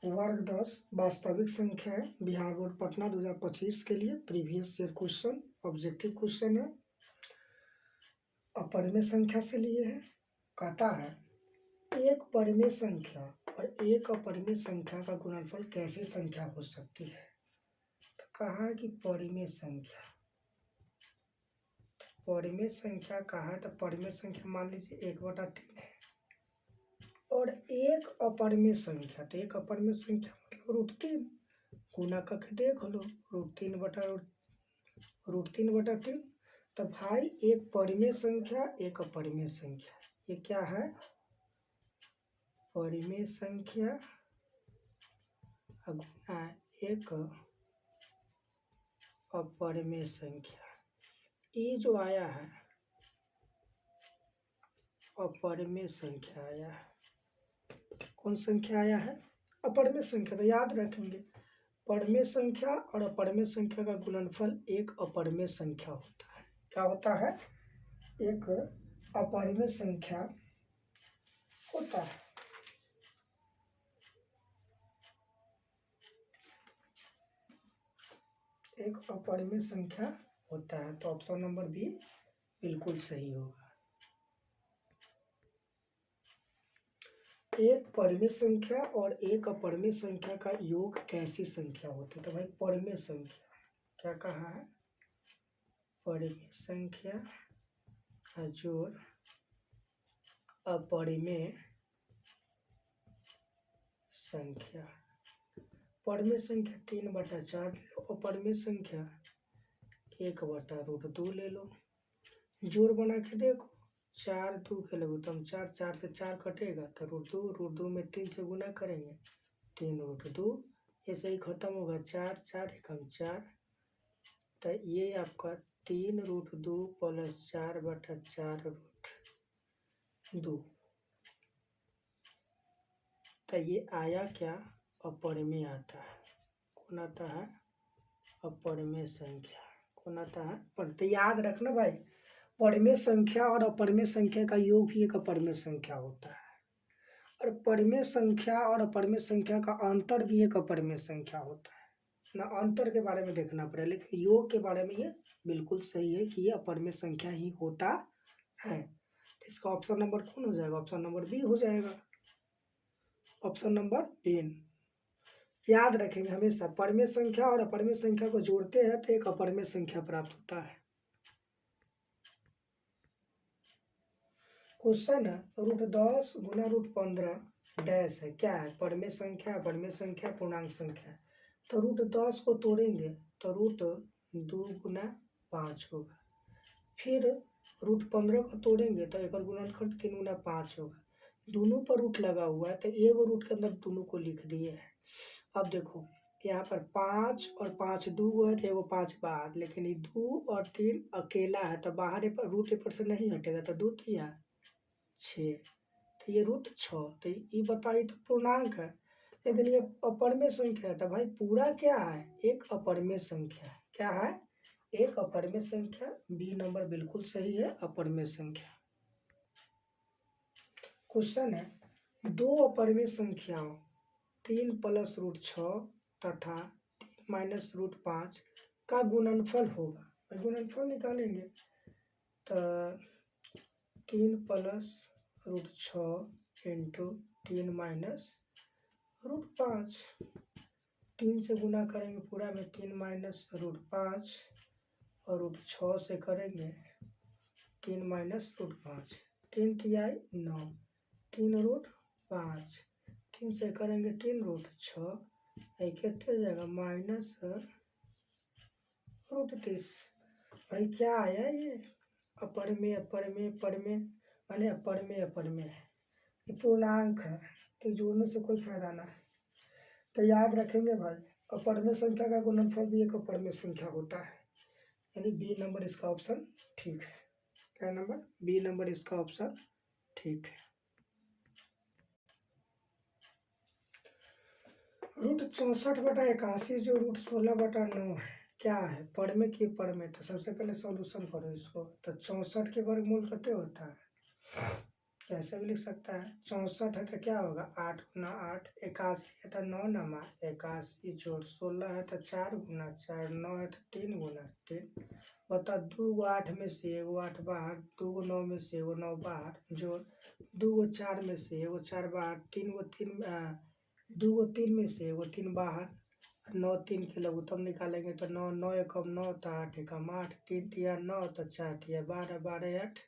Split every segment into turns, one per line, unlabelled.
वर्ग 10 वास्तविक संख्या है। बिहार बोर्ड पटना 2025 के लिए previous year question objective question है। अपरिमेय संख्या से लिए है। कहता है एक परिमेय संख्या और एक अपरिमेय संख्या का गुणनफल कैसी संख्या हो सकती है। तो कहा है कि परिमेय संख्या, परिमेय संख्या कहा है तो परिमेय संख्या मान लीजिए 1/3 है और एक अपरिमेय संख्या, तो एक अपरिमेय संख्या मतलब √3 गुना करके देख लो √3/3। तो भाई एक परिमेय संख्या एक अपरिमेय संख्या, ये क्या है परिमेय संख्या गुना एक अपरिमेय संख्या। ये जो आया है अपरिमेय संख्या आया है, कौन संख्या आया है अपरिमेय संख्या। तो याद रखेंगे परिमेय संख्या और अपरिमेय संख्या का गुणनफल एक अपरिमेय संख्या होता है। क्या होता है एक अपरिमेय संख्या होता है। एक अपरिमेय संख्या होता है। तो ऑप्शन नंबर बी बिल्कुल सही होगा। एक परिमेय संख्या और एक अपरिमेय संख्या का योग कैसी संख्या होती है। तो भाई परिमेय संख्या क्या कहा है परिमेय संख्या का जोड़ अपरिमेय संख्या। परिमेय संख्या 3/4 ले लो, अपरिमेय संख्या 1/√2 ले लो। जोड़ बना के देखो 4 2 के लघुत्तम 4, 4 से 4 कटेगा तो √2 में 3 से गुना करेंगे 3√2, ऐसे ही खत्म होगा 4 4 एकम 4। तो ये आपका 3√2 + 4/4√2। तो ये आया क्या अपरिमेय आता है। कौन आता है अपरिमेय संख्या। कौन आता है पर। तो याद रखना भाई परिमेय संख्या और अपरिमेय संख्या का योग भी एक अपरिमेय संख्या होता है और परिमेय संख्या और अपरिमेय संख्या का अंतर भी एक अपरिमेय संख्या होता है ना। अंतर के बारे में देखना पड़ेगा लेकिन योग के बारे में ये बिल्कुल सही है कि ये अपरिमेय संख्या ही होता है। तो इसका ऑप्शन नंबर कौन हो जाएगा ऑप्शन नंबर बी हो जाएगा। Option number B. याद रखेंगे हमेशा परिमेय संख्या और अपरिमेय संख्या को जोड़ते हैं तो एक अपरिमेय संख्या प्राप्त होता है। क्वेश्चन है √10 गुना √15 डैश है। क्या है परिमेय संख्या अपरिमेय संख्या पूर्णांक संख्या। तो √10 को तोड़ेंगे तो √2 गुना 5 होगा। फिर √15 को तोड़ेंगे तो एक और गुणनखंड 3 गुना 5 होगा। दोनों पर रूट लगा हुआ है तो एक रूट के अंदर दोनों को लिख दिए है। अब देखो यहाँ पर 5 और 5 2 है तो 5 बाहर, लेकिन ये 2 और 3 अकेला है तो बाहर रूट पर से नहीं हटेगा तो 2 3 6, तो ये √6। तो ये बताइए तो पूर्णांक है लेकिन ये अपरिमेय संख्या है। तो भाई पूरा क्या है एक अपरिमेय संख्या। क्या है एक अपरिमेय संख्या। बी नंबर बिल्कुल सही है अपरिमेय संख्या। क्वेश्चन है दो अपरिमेय संख्याओं 3 + √6 तथा 3 - √5 का गुणनफल होगा। गुणनफल निकालेंगे तो 3 + √6 इंटू 3 - √5, 3 से गुना करेंगे पूरा में 3 - √5 और √6 से करेंगे 3 - √5, 3 तिहाई 9, 3√5, 3 से करेंगे 3√6 कितने जाएगा -√30। भाई क्या आया ये अपरिमेय अपरिमेय परिमेय माने अपरिमेय अपरिमेय है, ये पूर्णांक है तो जोड़ने से कोई फायदा ना है। तो याद रखेंगे भाई अपरिमेय संख्या का गुणनफल भी एक अपरिमेय संख्या होता है। यानी बी नंबर इसका ऑप्शन ठीक है। क्या नंबर बी नंबर इसका ऑप्शन ठीक है। √64/81 जो √16/9 है क्या है परिमेय की परिमेय। तो सबसे पहले सॉल्यूशन करो इसको। तो 64 के वर्गमूल कितने होता है ऐसे भी लिख सकता है। 64 है तो क्या होगा 8 गुना 8, 81 है तो 9 नमा 81 जोड़ 16 है तो 4 गुना 4, 9 है तो 3 गुना 3। बता 2 गो 8 में से एगो 8 बाहर, 2 गो 9 में से एगो 9 बाहर जोड़ 2 गो 4 में से एगो 4 बाहर, 3 गो 3 2 गो 3 में से एगो 3 बाहर, 9 3 के लघुत्तम निकालेंगे तो 9 9 एकम 9 तो 8 एकम 8, 3 तिया 9 तो 4 तिया 12, 12 8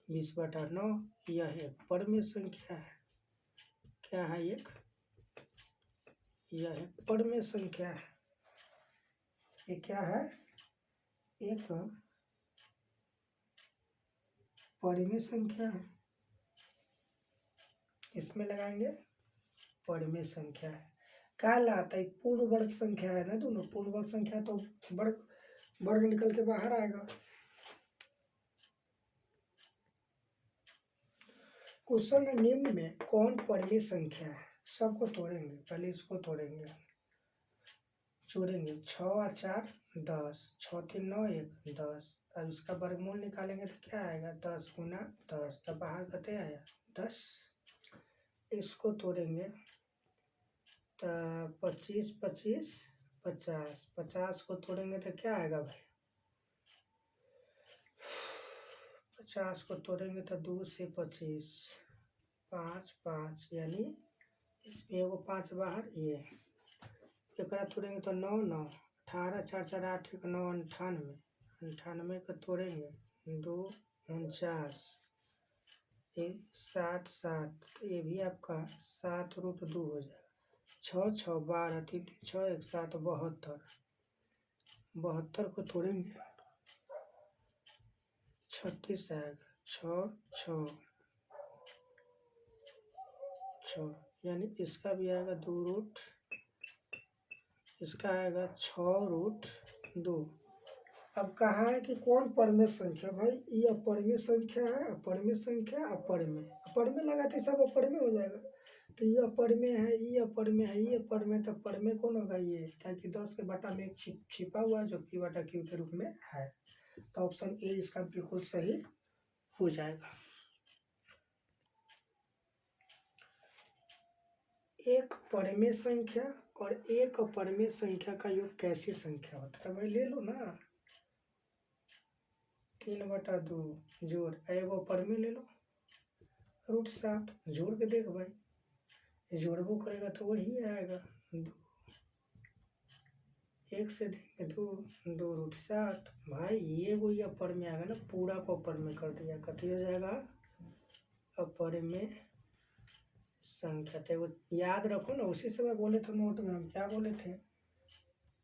20/9। यह एक परमेय संख्या है। क्या है यह एक परमेय संख्या है। ये क्या है एक परमेय संख्या है। इसमें लगाएंगे परमेय संख्या है। क्या लाता है पूर्ण वर्ग संख्या है ना, दोनों पूर्ण वर्ग संख्या तो वर्ग वर्ग निकल के बाहर आएगा। क्वेश्चन निम्न में कौन परमेय संख्या है। सबको तोड़ेंगे, पहले इसको तोड़ेंगे, जोड़ेंगे 6 और 4 10, 6 3 9 1 10। अब इसका वर्गमूल निकालेंगे तो क्या आएगा 10 गुना 10, तब बाहर कते आया 10। इसको तोड़ेंगे तो 25 25 50, 50 को तोड़ेंगे तो क्या आएगा भाई 50 को तोड़ेंगे तो 2 से 25 5 5, यानी इसमें एगो 5 बाहर, ये एकरा तोड़ेंगे तो 9 9 18, 4 4 8 1 9 98, 98 को तोड़ेंगे 2 49, 7 7, तो ये भी आपका 7√2 हो जाएगा। 6 6 12 3 3 6 1 7 72, 72 को तोड़ेंगे 36 आएगा 6 6 6, यानी इसका भी आएगा 2 इसका आएगा 6√2। अब कहा है कि कौन परमेय संख्या, भाई ये अपरमेय संख्या है, अपरमेय संख्या अपरमेय, अपरमेय लगाते सब अपरमेय हो जाएगा। तो ये अपरमेय है, ये अपरमेय है, ये अपरमेय, तो परमेय कौन होगा ये, क्योंकि 10 के बटा में एक छिपा हुआ है जो P बटा Q के रूप में है। तो ऑप्शन ए इसका बिल्कुल सही हो जाएगा। एक परमेय संख्या और एक अपरमेय संख्या का योग कैसी संख्या होता है, भाई ले लो ना 3/2 जोड़ एगो परमेय ले लो √7, जोड़ के देख भाई, ये जोड़बो करेगा तो वही आएगा 2, 1 से देंगे 2 2√7। भाई ये वो ये अपरमेय आएगा ना, पूरा को अपरमेय कर दिया, कथी हो जाएगा अपरमेय संख्या। तो याद रखो ना, उसी समय बोले थे नोट में, हम क्या बोले थे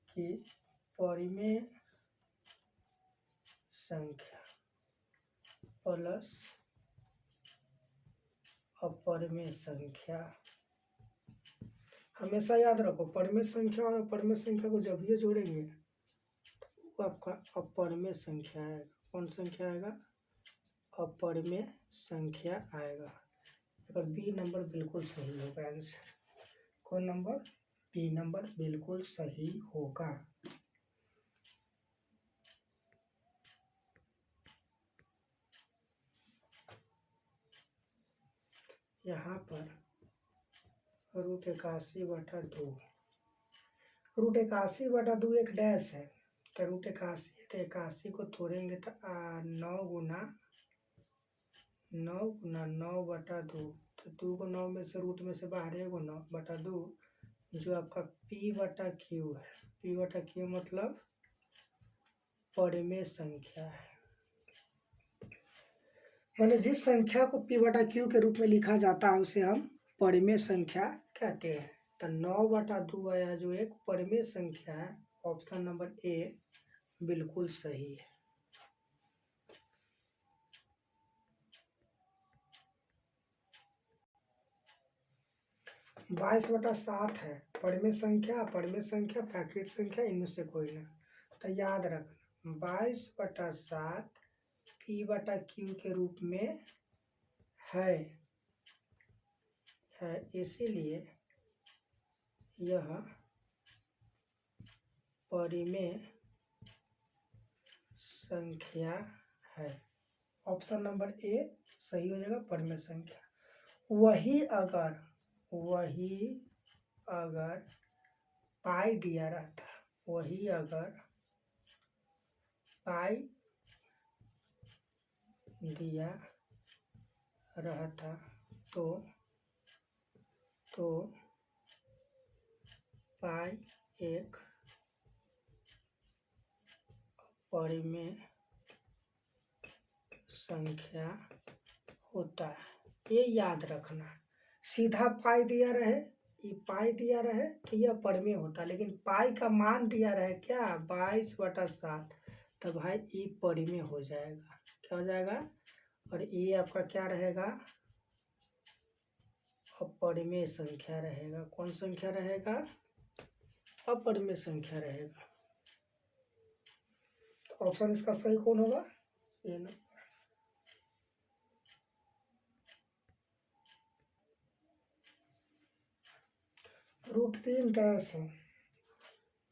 कि परिमेय संख्या प्लस अपरमेय संख्या, हमेशा याद रखो परिमेय संख्या और अपरमेय संख्या को जब ये जोड़ेंगे तो आपका अपरमेय संख्या आएगा। कौन संख्या आएगा अपरमेय संख्या आएगा। अगर बी नंबर बिल्कुल सही होगा आंसर। कौन नंबर बी नंबर बिल्कुल सही होगा। यहाँ पर √81/2, √81/2 एक डैश है, तो √81 है तो 81 को तोड़ेंगे तो 9 गुना 9/2, तो 2 को 9 में से रूट में से बाहर 9/2, जो आपका P बटा Q है। P बटा Q मतलब परिमेय संख्या है, मैंने जिस संख्या को P बटा Q के रूप में लिखा जाता है उसे हम परिमेय संख्या कहते हैं। तो 9/2 आया जो एक परिमेय संख्या है। ऑप्शन नंबर ए बिल्कुल सही है। 22/7 है परिमेय संख्या, अपरिमेय संख्या, प्राकृत संख्या, इनमें से कोई ना। तो याद रखना 22/7 P बटा Q के रूप में है इसीलिए यह परिमेय संख्या है। ऑप्शन नंबर ए सही हो जाएगा परिमेय संख्या। वही अगर पाई दिया रहता, वही अगर पाई दिया रहता तो पाई एक परिमेय संख्या होता है। ये याद रखना, सीधा पाई दिया रहे, ये पाई दिया रहे तो यह परिमेय होता, लेकिन पाई का मान दिया रहे क्या 22/7, तो भाई ये परिमेय हो जाएगा। क्या हो जाएगा? और ये आपका क्या रहेगा? अपरिमेय संख्या रहेगा। कौन संख्या रहेगा? अपरिमेय संख्या रहेगा। तो ऑप्शन इसका सही कौन होगा? ये ना। √3 डैश है,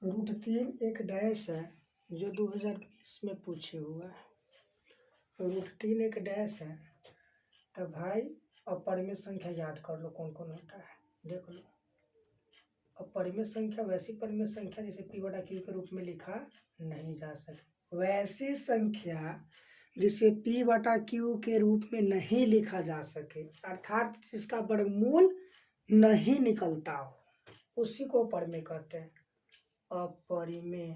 √3 एक डैश है जो 2020 में पूछे हुआ है। √3 एक डैश है, तो भाई अपरिमेय संख्या याद कर लो कौन कौन होता है, देख लो। अपरिमेय संख्या वैसी परिमेय संख्या जिसे P/Q के रूप में लिखा नहीं जा सके, वैसी संख्या जिसे P/Q के रूप में नहीं लिखा जा सके, अर्थात जिसका वर्गमूल नहीं निकलता हो, उसी को अपरिमेय कहते हैं। अपरिमेय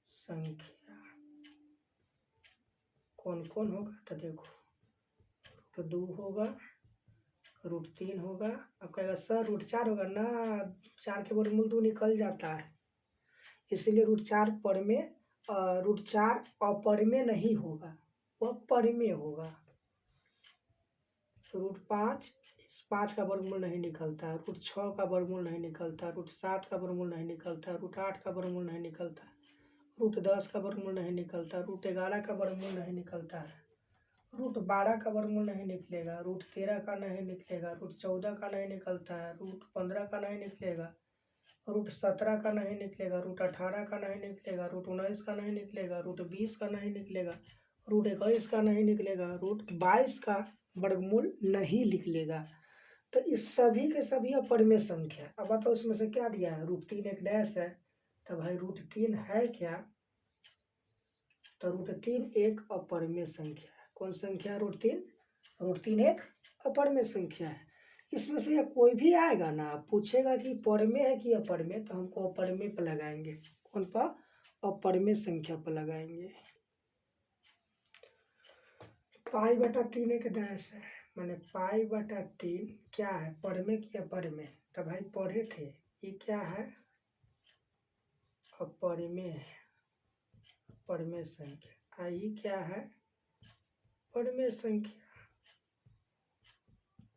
संख्या कौन कौन होगा? तो देखो, √2 होगा, √3 होगा, अब कहेगा सर √4 होगा ना, 4 के वर्गमूल 2 निकल जाता है, इसलिए √4 परिमेय, √4 अपरिमेय नहीं होगा, वह परिमेय होगा। √5, इस 5 का वर्गमूल नहीं निकलता, √6 का वर्गमूल नहीं निकलता, √7 का वर्गमूल नहीं निकलता, √8 का वर्गमूल नहीं निकलता, √10 का वर्गमूल नहीं निकलता, √11 का वर्गमूल नहीं निकलता है, √12 का वर्गमूल नहीं निकलेगा, √13 का नहीं निकलेगा, √14 का नहीं निकलता है, √15 का नहीं निकलेगा, √17 का नहीं निकलेगा, √18 का नहीं निकलेगा, √19 का नहीं निकलेगा, √20 का नहीं निकलेगा, √21 का नहीं निकलेगा, √22 का वर्गमूल नहीं निकलेगा। तो इस सभी के सभी अपरिमेय संख्या। अब बताओ इसमें से क्या दिया है? √3 एक डैश है, तो भाई √3 है क्या? तो √3 एक अपरिमेय संख्या है। कौन संख्या है? √3। √3 एक अपरिमेय संख्या है। इसमें से कोई भी आएगा ना, पूछेगा कि परिमेय है कि अपरिमेय, तो हमको अपरिमेय पर लगाएंगे। कौन पर? अपरिमेय संख्या पर लगाएंगे। π/3 एक डैश है, माने π/3 क्या है? परिमेय कि अपरिमेय? तो भाई पढ़े थे, ये क्या है? अपरिमेय, परिमेय संख्या। ये क्या है? परिमेय संख्या।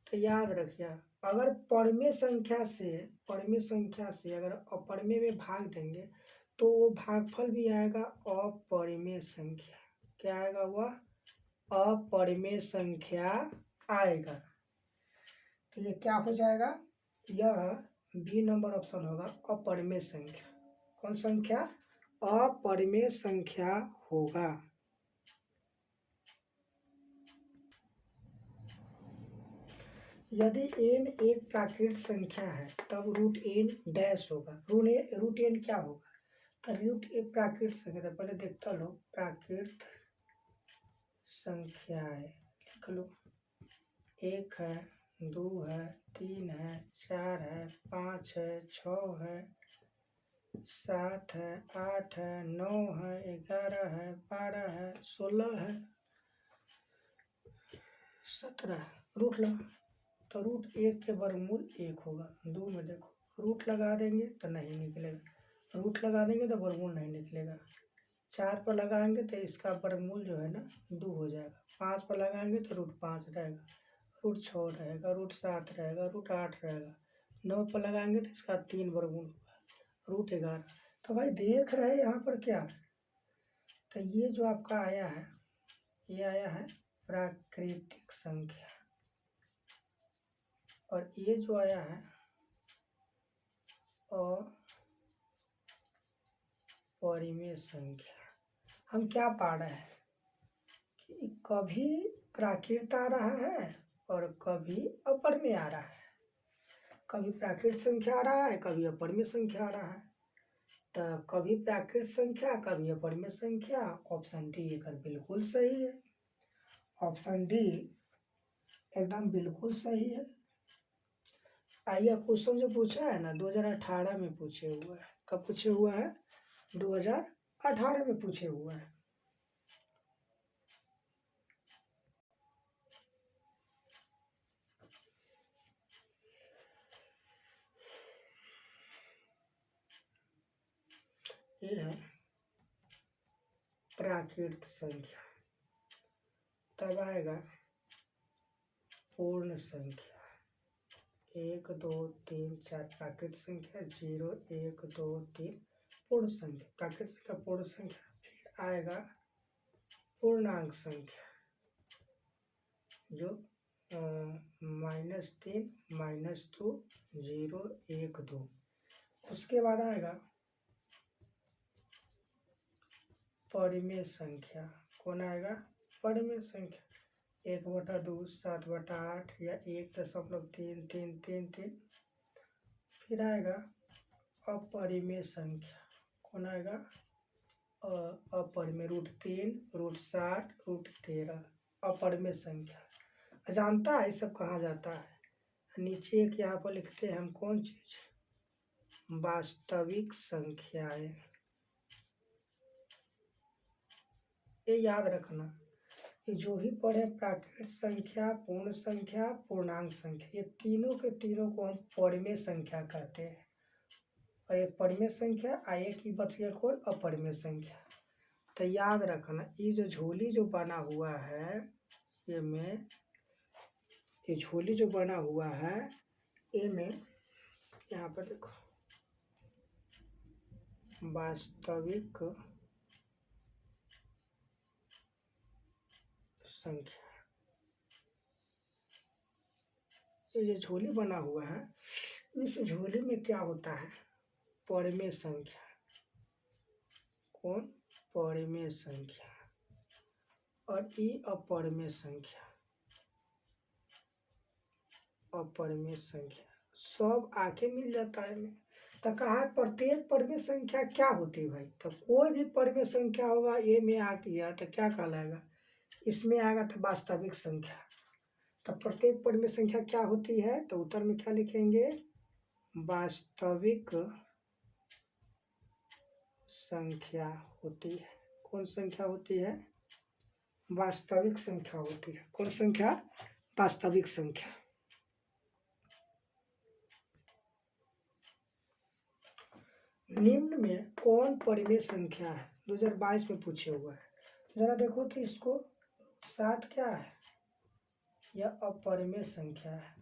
तो याद रखिए, अगर परिमेय संख्या से अगर अपरिमेय में भाग देंगे तो वो भागफल भी आएगा अपरिमेय संख्या। क्या आएगा? वह अपरिमेय संख्या आएगा। तो ये क्या हो जाएगा? यह बी नंबर ऑप्शन होगा, अपरिमेय संख्या। कौन संख्या? अपरिमेय संख्या होगा। यदि n एक प्राकृत संख्या है तब √n डैश होगा। √n क्या होगा? तो √n प्राकृत संख्या, तो पहले देखता लो प्राकृत संख्याएं लिख लो। 1 है, 2 है, 3 है, 4 है, 5 है, 6 है, 7 है, 8 है, 9 है, 11 है, 12 है, 16 है, 17। रूट लो, तो √1 के वर्गमूल 1 होगा। 2 में देखो, रूट लगा देंगे तो नहीं निकलेगा, रूट लगा देंगे तो वर्गमूल नहीं निकलेगा। 4 पर लगाएंगे तो इसका वर्गमूल जो है ना 2 हो जाएगा। 5 पर लगाएंगे तो √5 रहेगा, √6 रहेगा, √7 रहेगा, √8 रहेगा। 9 पर लगाएंगे तो इसका 3 वर्गमूल होगा, √11। तो भाई देख रहे हैं यहाँ पर क्या, तो ये जो आपका आया है, ये आया है प्राकृतिक संख्या, और ये जो आया है अपरिमेय संख्या। हम क्या पा रहे हैं कि कभी प्राकृत आ रहा है और कभी अपर में आ रहा है। कभी प्राकृत संख्या आ रहा है, कभी अपर में संख्या आ रहा है। तो कभी प्राकृत संख्या, कभी अपर में संख्या। ऑप्शन डी एक बिल्कुल सही है। ऑप्शन डी एकदम बिल्कुल सही है। आइए क्वेश्चन जो पूछा है ना 2018 में पूछे हुआ है। कब पूछे हुआ है? 2018 में पूछे हुआ है। ये है प्राकृत संख्या, तब आएगा पूर्ण संख्या। 1 2 3 4 प्राकृत संख्या, 0 1 2 3 पूर्ण संख्या। प्राकृत संख्या पूर्ण संख्या, फिर आएगा पूर्णांक संख्या जो -3 -2 0 1 2। उसके बाद आएगा परिमेय संख्या। कौन आएगा? परिमेय संख्या 1/2 7/8 या 1.3333। फिर आएगा अपरिमेय संख्या। कौन आएगा? अपरिमेय √3 √60 √13 अपरिमेय संख्या। जानता है ये सब कहाँ जाता है? नीचे एक यहाँ पर लिखते हैं हम कौन चीज? वास्तविक संख्याएं। ये याद रखना, ये जो भी पढ़े प्राकृत संख्या, पूर्ण संख्या, पूर्णांक संख्या, ये तीनों के तीनों को हम परिमेय संख्या कहते हैं। और एक परिमेय संख्या, एक ही बच गया कौन? अपरिमेय संख्या। तो याद रखना, ये जो झोली जो बना हुआ है, ये में ये झोली जो बना हुआ है, ये में यहाँ पर देखो वास्तविक संख्या। ये जो झोली बना हुआ है, इस झोली में क्या होता है? परिमेय संख्या। कौन? परिमेय संख्या। और ये अपरिमेय संख्या। अपरिमेय संख्या सब आके मिल जाता है में। तो कहा प्रत्येक परिमेय संख्या क्या होती है भाई? तो कोई भी परिमेय संख्या होगा, ये में आ गया तो क्या कहलाएगा? इसमें आएगा तो वास्तविक संख्या। तो प्रत्येक परिमेय संख्या क्या होती है? तो उत्तर में क्या लिखेंगे? वास्तविक संख्या होती है। कौन संख्या होती है? वास्तविक संख्या होती है। कौन संख्या? वास्तविक संख्या। निम्न में कौन परिमेय संख्या है? 2022 में पूछे हुआ है। जरा देखो तो इसको 7 क्या है? यह अपरिमेय संख्या है।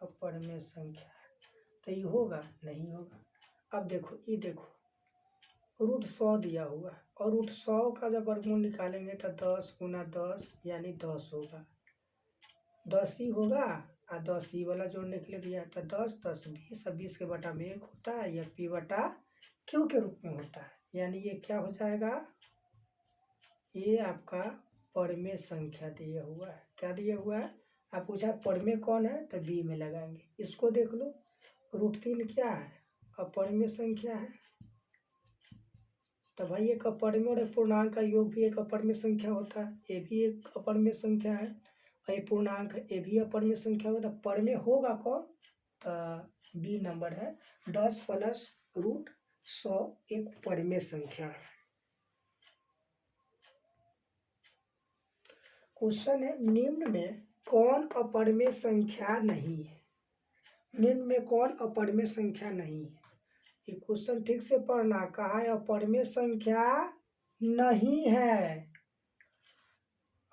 अपरिमेय संख्या है, तो ये होगा? नहीं होगा। अब देखो, ये देखो √100 दिया हुआ है, और √100 का जब वर्गमूल निकालेंगे तो 10 × 10 यानी 10 होगा। 10 ही होगा, और 10 ही वाला जोड़ने के लिए दिया है तो 10 10 20, और 20 के बटा में 1 होता है, यह P/Q के रूप में होता है। यानी ये क्या हो जाएगा? ये आपका परिमेय संख्या दिया हुआ है। क्या दिया हुआ है? आप पूछा परिमेय कौन है, तो बी में लगाएंगे। इसको देख लो, √3 क्या है? अपरिमेय संख्या है। तो भाई एक अपरिमेय और एक पूर्णांक का योग भी एक अपरिमेय संख्या होता है, ये भी एक अपरिमेय संख्या है। और ये पूर्णांक है, ये भी अपरिमेय संख्या होगा। तो परिमेय होगा कौन? तो बी नंबर है। 10 + √100 एक परिमेय संख्या है। क्वेश्चन है, निम्न में कौन अपरिमेय संख्या नहीं है? निम्न में कौन अपरिमेय संख्या नहीं है? ये क्वेश्चन ठीक से पढ़ना। कहा है अपरिमेय संख्या नहीं है,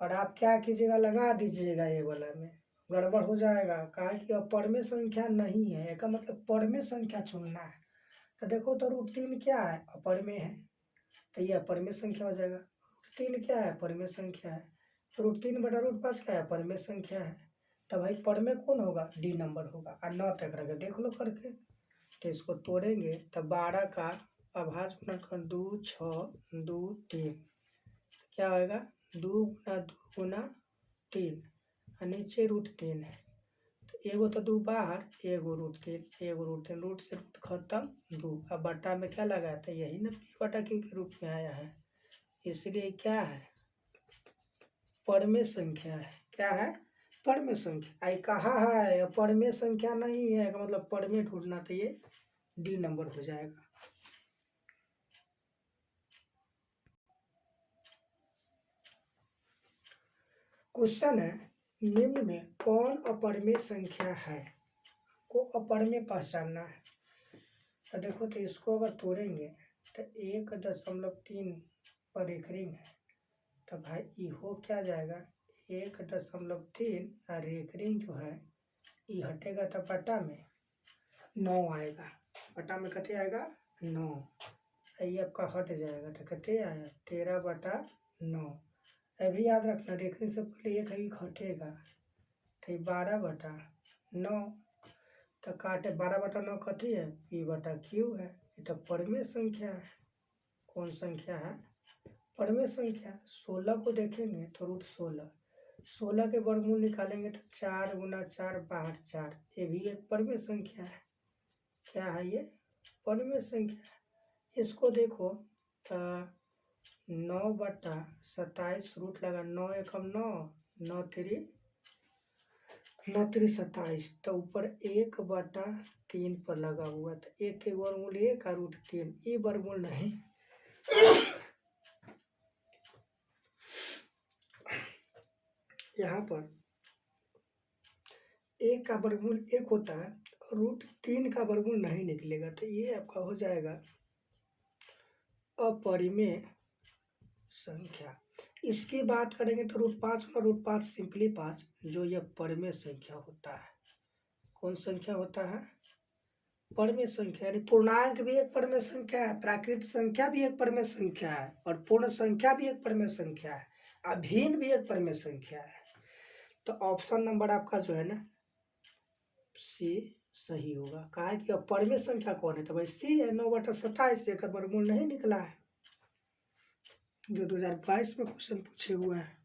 और आप क्या कीजिएगा? लगा दीजिएगा ये वाला में, गड़बड़ हो जाएगा। कहा कि अपरिमेय संख्या नहीं है, इसका मतलब परिमेय संख्या चुनना है। तो देखो तो √3 क्या है? अपरिमेय है, तो ये अपरिमेय संख्या हो जाएगा। √3 क्या है? परिमेय संख्या है। √3/√5 क्या है? परिमेय संख्या है। तो भाई परिमेय कौन होगा? डी नंबर होगा। और 9 तक रख देख लो करके। तो इसको तोड़ेंगे तो 12 का अभाज्य गुणनखंड 2 6 2 3 क्या होगा? दो गुना 3 और नीचे √3 है, तो एगो तो 2 बाहर, एगो √3 रूट से रूट खत्म 2। अब बटा में क्या लगाया था, यही ना पी बटा क्यू के रूप में आया है, इसलिए क्या है, परमेय संख्या है। क्या है, परमेय संख्या। आई कहा है परमेय संख्या नहीं है, मतलब परमेय ढूंढना, तो ये डी नंबर हो जाएगा। क्वेश्चन है, निम्न में कौन अपरमेय संख्या है, को अपरमेय पहचानना है। तो देखो, तो इसको अगर तोड़ेंगे तो 1.3 पर एक रिंग है, तो भाई ये हो क्या जाएगा, 1.3 और एक रिंग जो है ये हटेगा तो बटा में 9 आएगा, बटा में कते आएगा 9, ये आपका हट जाएगा तो कते आया 13/9। अभी याद रखना, देखने से पहले एक ही घटेगा, तो 12/9, तो काटे 12/9 कथी है, पी बटा क्यू है, ये तो परमेय संख्या है। कौन संख्या है, परमेय संख्या। 16 को देखेंगे तो √16, 16 के वर्गमूल निकालेंगे तो 4 गुना 4 बाहर 4, ये भी एक परमेय संख्या है। क्या है ये, परमेय संख्या है। इसको देखो, 9/27 रूट लगा, 9 एकम 9, 9 3 27, तो ऊपर 1/3 पर लगा हुआ, तो एक के वर्गमूल 1 और √3, ये वर्गमूल नहीं। यहाँ पर 1 का वर्गमूल 1 होता है, √3 का वर्गमूल नहीं निकलेगा, तो ये आपका हो जाएगा अपरिमेय संख्या। इसकी बात करेंगे तो √5 और √5 सिंपली 5, जो यह परमेय संख्या होता है। कौन संख्या होता है, परमेय संख्या। यानी पूर्णांक भी एक परमेय संख्या है, प्राकृत संख्या भी एक परमेय संख्या है, और पूर्ण संख्या भी एक परमेय संख्या है, अभिन्न भी एक परमेय संख्या है। तो ऑप्शन नंबर आपका जो है ना सी सही होगा। कहा है कि अब परमेय संख्या कौन है, तो भाई सी है, 9/27, एक वर्गमूल नहीं निकला है, जो 2022 में क्वेश्चन पूछे हुआ है।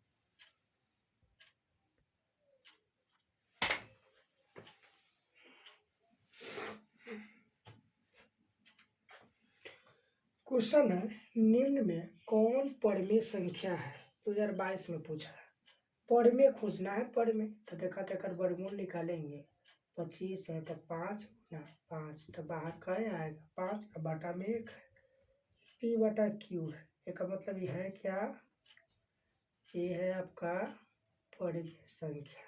क्वेश्चन है, निम्न में कौन परमेय संख्या है, 2022 में पूछा है। परमेय खोजना है, परमेय, तो देखा तेकर वर्गमूल निकालेंगे, 25 है तो 5 गुना 5, तो बाहर क्या आएगा 5 का बटा में 1 है, पी बटा क्यू है। एक मतलब ये है क्या, ये है आपका परमेय संख्या।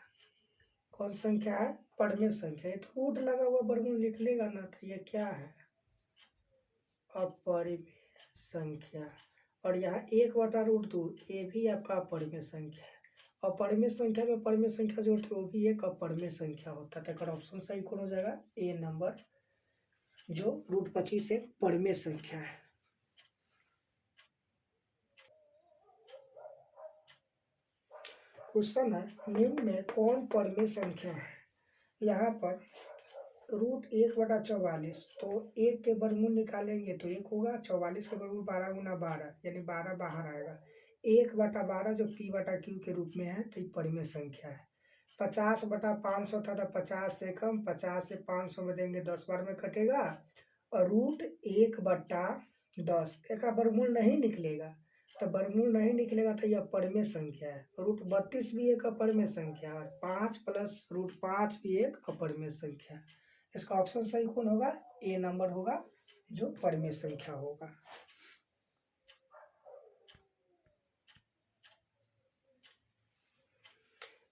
कौन संख्या है, परमेय संख्या। ये तो रूट लगा हुआ वर्गमूल निकलेगा ना, तो ये क्या है, अपरिमेय संख्या। और यहाँ 1/√2, ये भी आपका अपरिमेय संख्या है। अपरिमेय संख्या में परमेय संख्या जोड़ते, वो भी एक अपरिमेय संख्या होता है। तो ऑप्शन सही कौन हो जाएगा, ए नंबर, जो √25 एक परमेय संख्या है। क्वेश्चन है, निम्न में कौन परमेय संख्या है। यहाँ पर √1/44, तो 1 के वर्गमूल निकालेंगे तो 1 होगा, 44 के वर्गमूल 12 गुना 12, यानी 12 बाहर आएगा, 1/12 जो पी बटा क्यू के रूप में है, तो ये परमेय संख्या है। 50/500 था, तो 50 से कम, 50 से 500 में देंगे 10 बार में कटेगा, और √1/10 एक वर्गमूल नहीं निकलेगा, तो वर्गमूल नहीं निकलेगा तो यह परमेय संख्या है। √32 भी एक अपरमेय संख्या है, और 5 + √5 भी एक अपरमेय संख्या है। इसका ऑप्शन सही कौन होगा, ए नंबर होगा, जो परमेय संख्या होगा।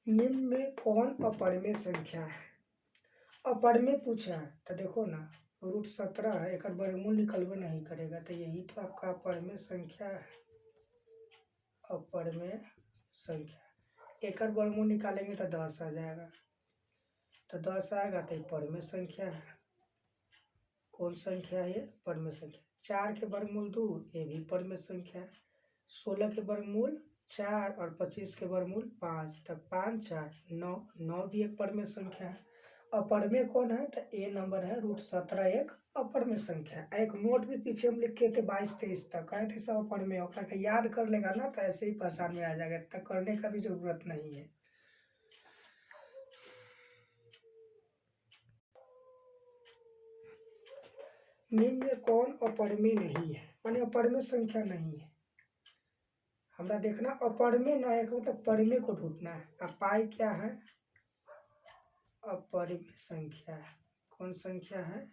निम्न में कौन अपरमेय संख्या है। अपरमेय पूछा है, तो देखो ना, √17 है, एक वर्गमूल निकलवे नहीं करेगा, तो यही तो आपका अपरमेय संख्या है। अपरमेय संख्या, एक वर्गमूल निकालेंगे तो 10 आ जाएगा, तो 10 आएगा तो ये परमेय संख्या है। कौन संख्या है ये, परमेय संख्या। 4 के वर्गमूल 2, ये भी परमेय संख्या है। 16 के वर्गमूल 4 और 25 के वर्गमूल 5, तब 5 4 9, 9 भी एक परमेय संख्या है। अपर में कौन है, तो ए नंबर है √17 एक अपर में संख्या। एक नोट भी पीछे हम लिखे थे 22-23 तक कहे थे सब अपर में, और याद कर लेगा ना तो ऐसे ही पहचान में आ जाएगा, इतना करने का भी जरूरत नहीं है। निम्न में कौन अपर में नहीं है, माने अपर में संख्या नहीं है। हमरा देखना अपर में ना है मतलब परमे को ढूंढना है। अब पाई क्या है, अपर में संख्या है। कौन संख्या है,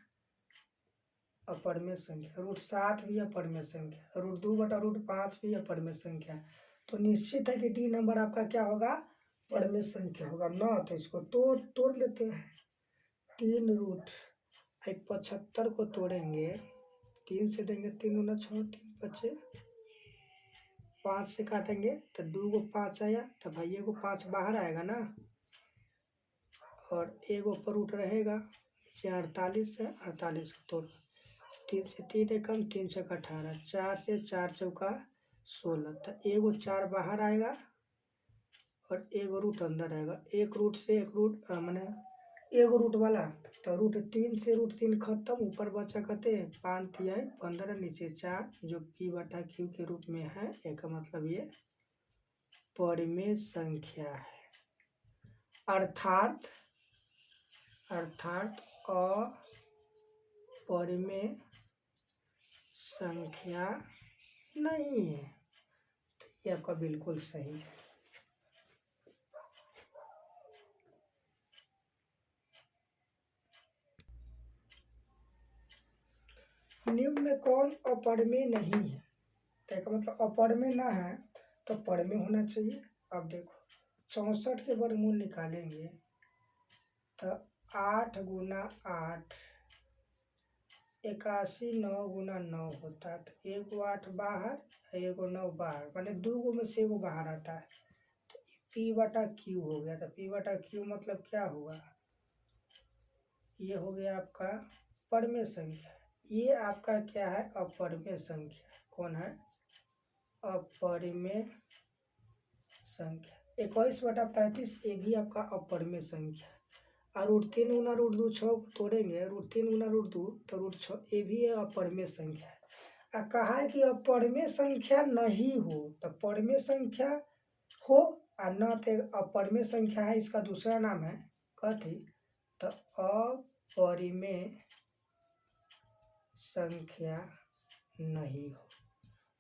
अपर में संख्या। √7 भी अपर में संख्या, √2/√5 भी अपर में संख्या। तो निश्चित है कि डी नंबर आपका क्या होगा, अपर में संख्या होगा ना। तो इसको तोड़ लेते हैं। 3√75 को तोड़ेंगे, 3 से देंगे 3 × 6, 3 बचे, 5 से काटेंगे तो 2 को 5 आया, तो भाई एगो 5 बाहर आएगा ना, और एगो पर रूट रहेगा। 48 है, 48 को तोड़, 3 से 3 एकम, 3 से 18, 4 से 4 चौका 16, तो एगो 4 बाहर आएगा और एगो रूट अंदर आएगा। एक रूट से एक रूट माने एगो रूट वाला, तो √3 से √3 खत्म, ऊपर बचा कहते 5 तिहाई 15, नीचे 4, जो P/Q के रूप में है। एक मतलब ये परिमेय संख्या है, अर्थात अपरिमेय संख्या नहीं है। तो ये आपका बिल्कुल सही है। निम्न में कौन अपरिमेय नहीं है, तो इसका मतलब अपरिमेय ना है तो परिमेय होना चाहिए। अब देखो 64 के वर्गमूल निकालेंगे तो 8 × 8 81, 9 × 9 होता है। तो एगो 8 बाहर, एगो 9 बाहर, माने 2 गो में से एगो बाहर आता है। तो P/Q हो गया। तो P/Q मतलब क्या हुआ, ये हो गया आपका परिमेय संख्या। ये आपका क्या है, अपरिमेय संख्या। कौन है, अपरिमेय संख्या। 21/35 ये भी आपका अपरिमेय संख्या है। और √3 × √2 6 को तोड़ेंगे, √3 × √2 तो √6, ये भी अपरिमेय संख्या है। कहा है कि अपरिमेय संख्या नहीं हो, तो परिमेय संख्या हो और न तो अपरिमेय संख्या है, इसका दूसरा नाम है कथी, तो अपरिमेय संख्या नहीं हो।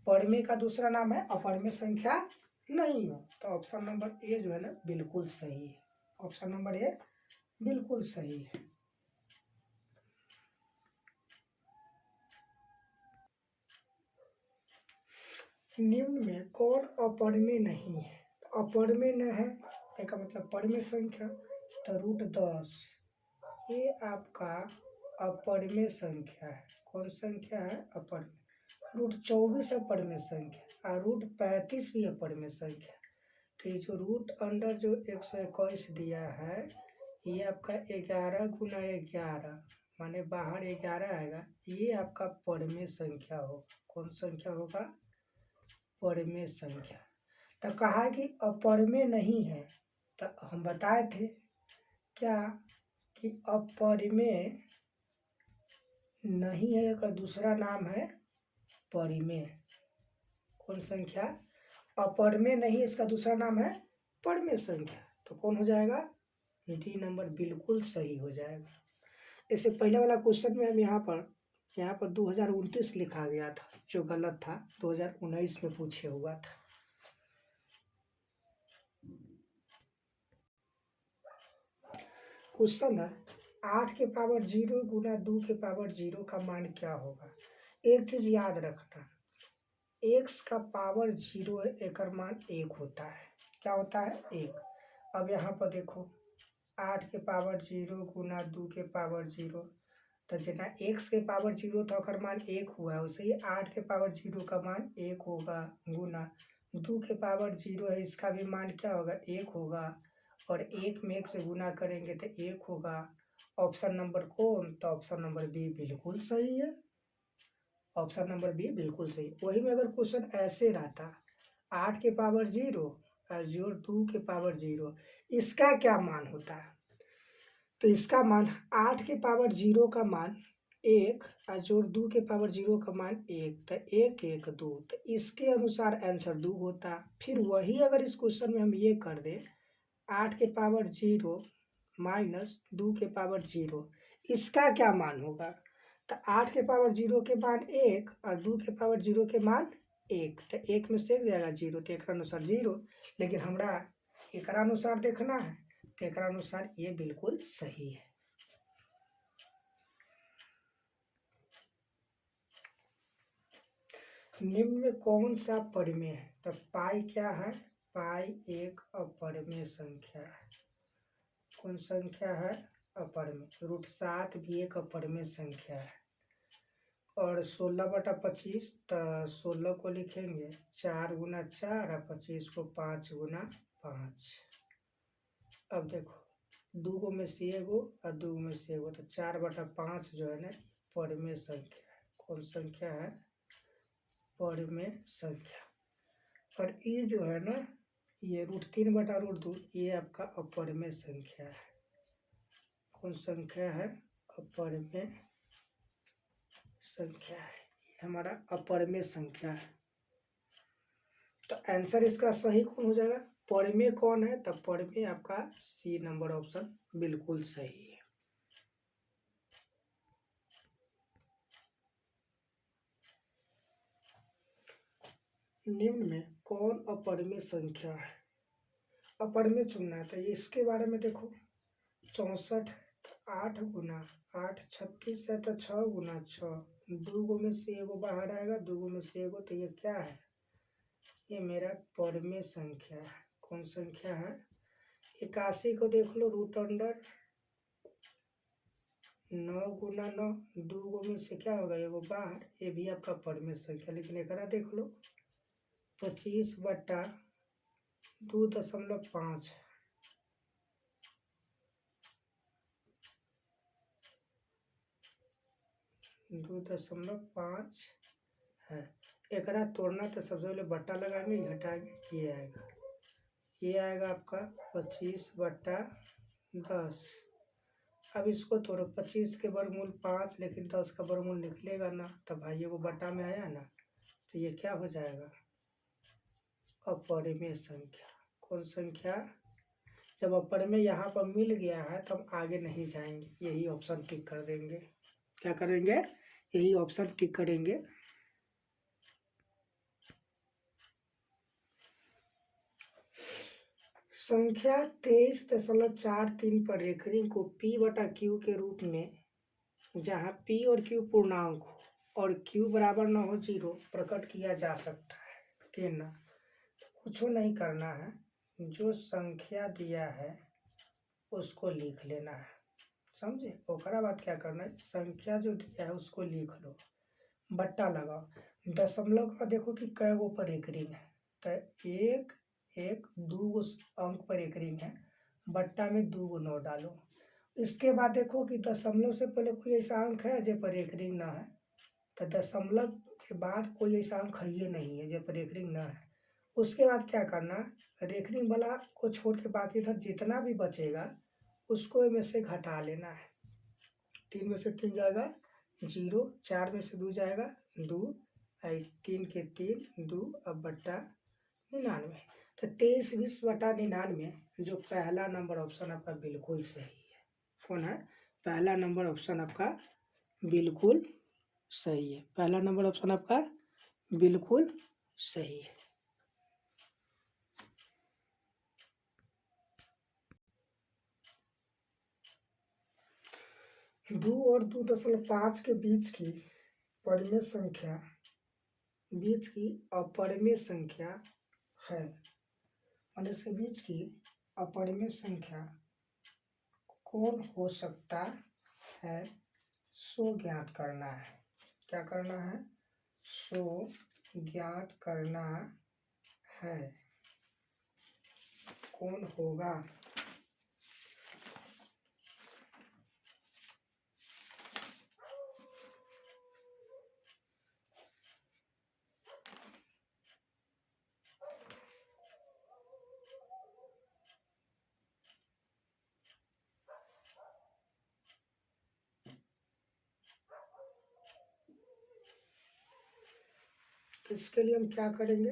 परिमेय का दूसरा नाम है अपरिमेय संख्या नहीं हो। तो ऑप्शन नंबर ए जो है ना बिल्कुल सही है। ऑप्शन नंबर ए बिल्कुल सही है। निम्न में कौन अपरिमेय नहीं है, अपरिमेय न है इसका मतलब परिमेय संख्या। तो √10 ये आपका अपरिमेय संख्या है। कौन संख्या है, अपरिमेय। √24 अपरिमेय संख्या और √35 भी अपरिमेय संख्या। तो ये जो रूट अंडर जो 121 दिया है, ये आपका 11 × 11 माने बाहर 11 आएगा, ये आपका परिमेय संख्या होगा। कौन संख्या होगा, परिमेय संख्या। तो कहा है कि अपरिमेय नहीं है, तो हम बताए थे क्या कि अपरिमेय नहीं है का दूसरा नाम है परिमेय। कौन संख्या, अपरिमेय नहीं, इसका दूसरा नाम है परिमेय संख्या। तो कौन हो जाएगा, डी नंबर बिल्कुल सही हो जाएगा। इससे पहले वाला क्वेश्चन में हम यहाँ पर 2029 लिखा गया था, जो गलत था। 2019 में पूछे हुआ था। क्वेश्चन है 8 के पावर 0 × 2 के पावर 0 का मान क्या होगा। एक चीज याद रखना, x का पावर 0 है, एक मान 1 होता है। क्या होता है, 1। अब यहाँ पर देखो 8 के पावर 0 × 2 के पावर 0, तो जितना x के पावर 0 तो अकर मान 1 हुआ है, वैसे ही 8 के पावर 0 का मान 1 होगा, गुना 2 के पावर 0 है, इसका भी मान क्या होगा, 1 होगा, और 1 में 1 से गुना करेंगे तो 1 होगा। ऑप्शन नंबर कौन, तो ऑप्शन नंबर बी बिल्कुल सही है। ऑप्शन नंबर बी बिल्कुल सही। वही में अगर क्वेश्चन ऐसे रहता 8 के पावर 0 और 2 के पावर 0, इसका क्या मान होता है, तो इसका मान 8 के पावर 0 का मान 1 और जोड़ 2 के पावर 0 का मान 1, तो 1 1 2, तो इसके अनुसार आंसर 2 होता। फिर वही अगर इस क्वेश्चन में हम ये कर दें 8 के पावर 0 माइनस 2 के पावर 0, इसका क्या मान होगा? तो 8 के पावर 0 के मान 1 और 2 के पावर 0 के मान 1, तो 1 में से एक जाएगा 0, तो एक अनुसार 0। लेकिन हमरा एक अनुसार देखना है, तो एक अनुसार ये बिल्कुल सही है। निम्न में कौन सा परिमेय है? तो पाई क्या है? पाई एक अपरिमेय संख्या है। कौन संख्या है? अपरिमेय। √7 भी एक अपरिमेय संख्या है। और 16/25, तो 16 को लिखेंगे 4 गुना 4 और 25 को 5 गुना 5। अब देखो 2 में से एगो और 2 में से एगो, तो 4/5 जो है ना परिमेय संख्या है। कौन संख्या है? परिमेय संख्या। और ये जो है ना ये √3/√2 ये आपका अपरिमेय संख्या है। कौन संख्या है? अपरिमेय संख्या है। ये हमारा अपरिमेय संख्या है। तो आंसर इसका सही कौन हो जाएगा? परिमेय कौन है? तब परिमेय आपका सी नंबर ऑप्शन बिल्कुल सही है। निम्न में कौन अपरिमेय संख्या है? अपरिमेय चुनना है, तो इसके बारे में देखो 64 है तो 8 गुना 8, 36 है तो 6 गुना 6, 2 में से एगो बाहर आएगा, 2 में से एगो, तो ये क्या है? ये मेरा परिमेय संख्या है। कौन संख्या है? 81 को देख लो √9 गुना 9, 2 में से क्या होगा? एगो बाहर, ये भी आपका परिमेय संख्या। लेकिन एक देख लो 25/2.5, 2.5 है। एक तोड़ना तो सबसे पहले बट्टा लगाएंगे, घटाएंगे, ये आएगा आपका 25/10। अब इसको तोड़ो, 25 के वर्गमूल 5, लेकिन 10 का वर्गमूल निकलेगा ना, तब भाई वो बट्टा में आया ना, तो ये क्या हो जाएगा? अपरिमेय संख्या। कौन संख्या? जब अपरिमेय यहाँ पर मिल गया है तो हम आगे नहीं जाएंगे, यही ऑप्शन टिक कर देंगे। क्या करेंगे? यही ऑप्शन टिक करेंगे। संख्या 23.43 पर रेखनी को P/Q के रूप में, जहाँ P और Q पूर्णांक हो और Q बराबर न हो 0, प्रकट किया जा सकता है। कहना कुछ नहीं करना है, जो संख्या दिया है उसको लिख लेना है, समझे? ओकरा बाद क्या करना है? संख्या जो दिया है उसको लिख लो, बट्टा लगाओ। दशमलव का देखो कि कै गो पर एक रिंग है, तो 1 1 2 अंक पर एक रिंग है, बट्टा में 2 9 डालो। इसके बाद देखो कि दशमलव से पहले कोई ऐसा अंक है जे पर एक रिंग ना है, तो दशमलव के बाद कोई ऐसा अंक है ये नहीं है जे पर एक रिंग ना है। उसके बाद क्या करना? रेखनी वाला को छोड़ के बाकी इधर जितना भी बचेगा उसको में से घटा लेना है। 3 में से 3 जाएगा 0, 4 में से 2 जाएगा 2, 3 के 3 2, अब बट्टा 99। तो 23/20/99 जो पहला नंबर ऑप्शन आपका बिल्कुल सही है। कौन है? पहला नंबर ऑप्शन आपका बिल्कुल सही है। पहला नंबर ऑप्शन आपका बिल्कुल सही है। दो और 2.5 के बीच की परिमेय संख्या, बीच की अपरिमेय संख्या है, और इसके बीच की अपरिमेय संख्या कौन हो सकता है, सो ज्ञात करना है। क्या करना है? सो ज्ञात करना है। कौन होगा? तो इसके लिए हम क्या करेंगे,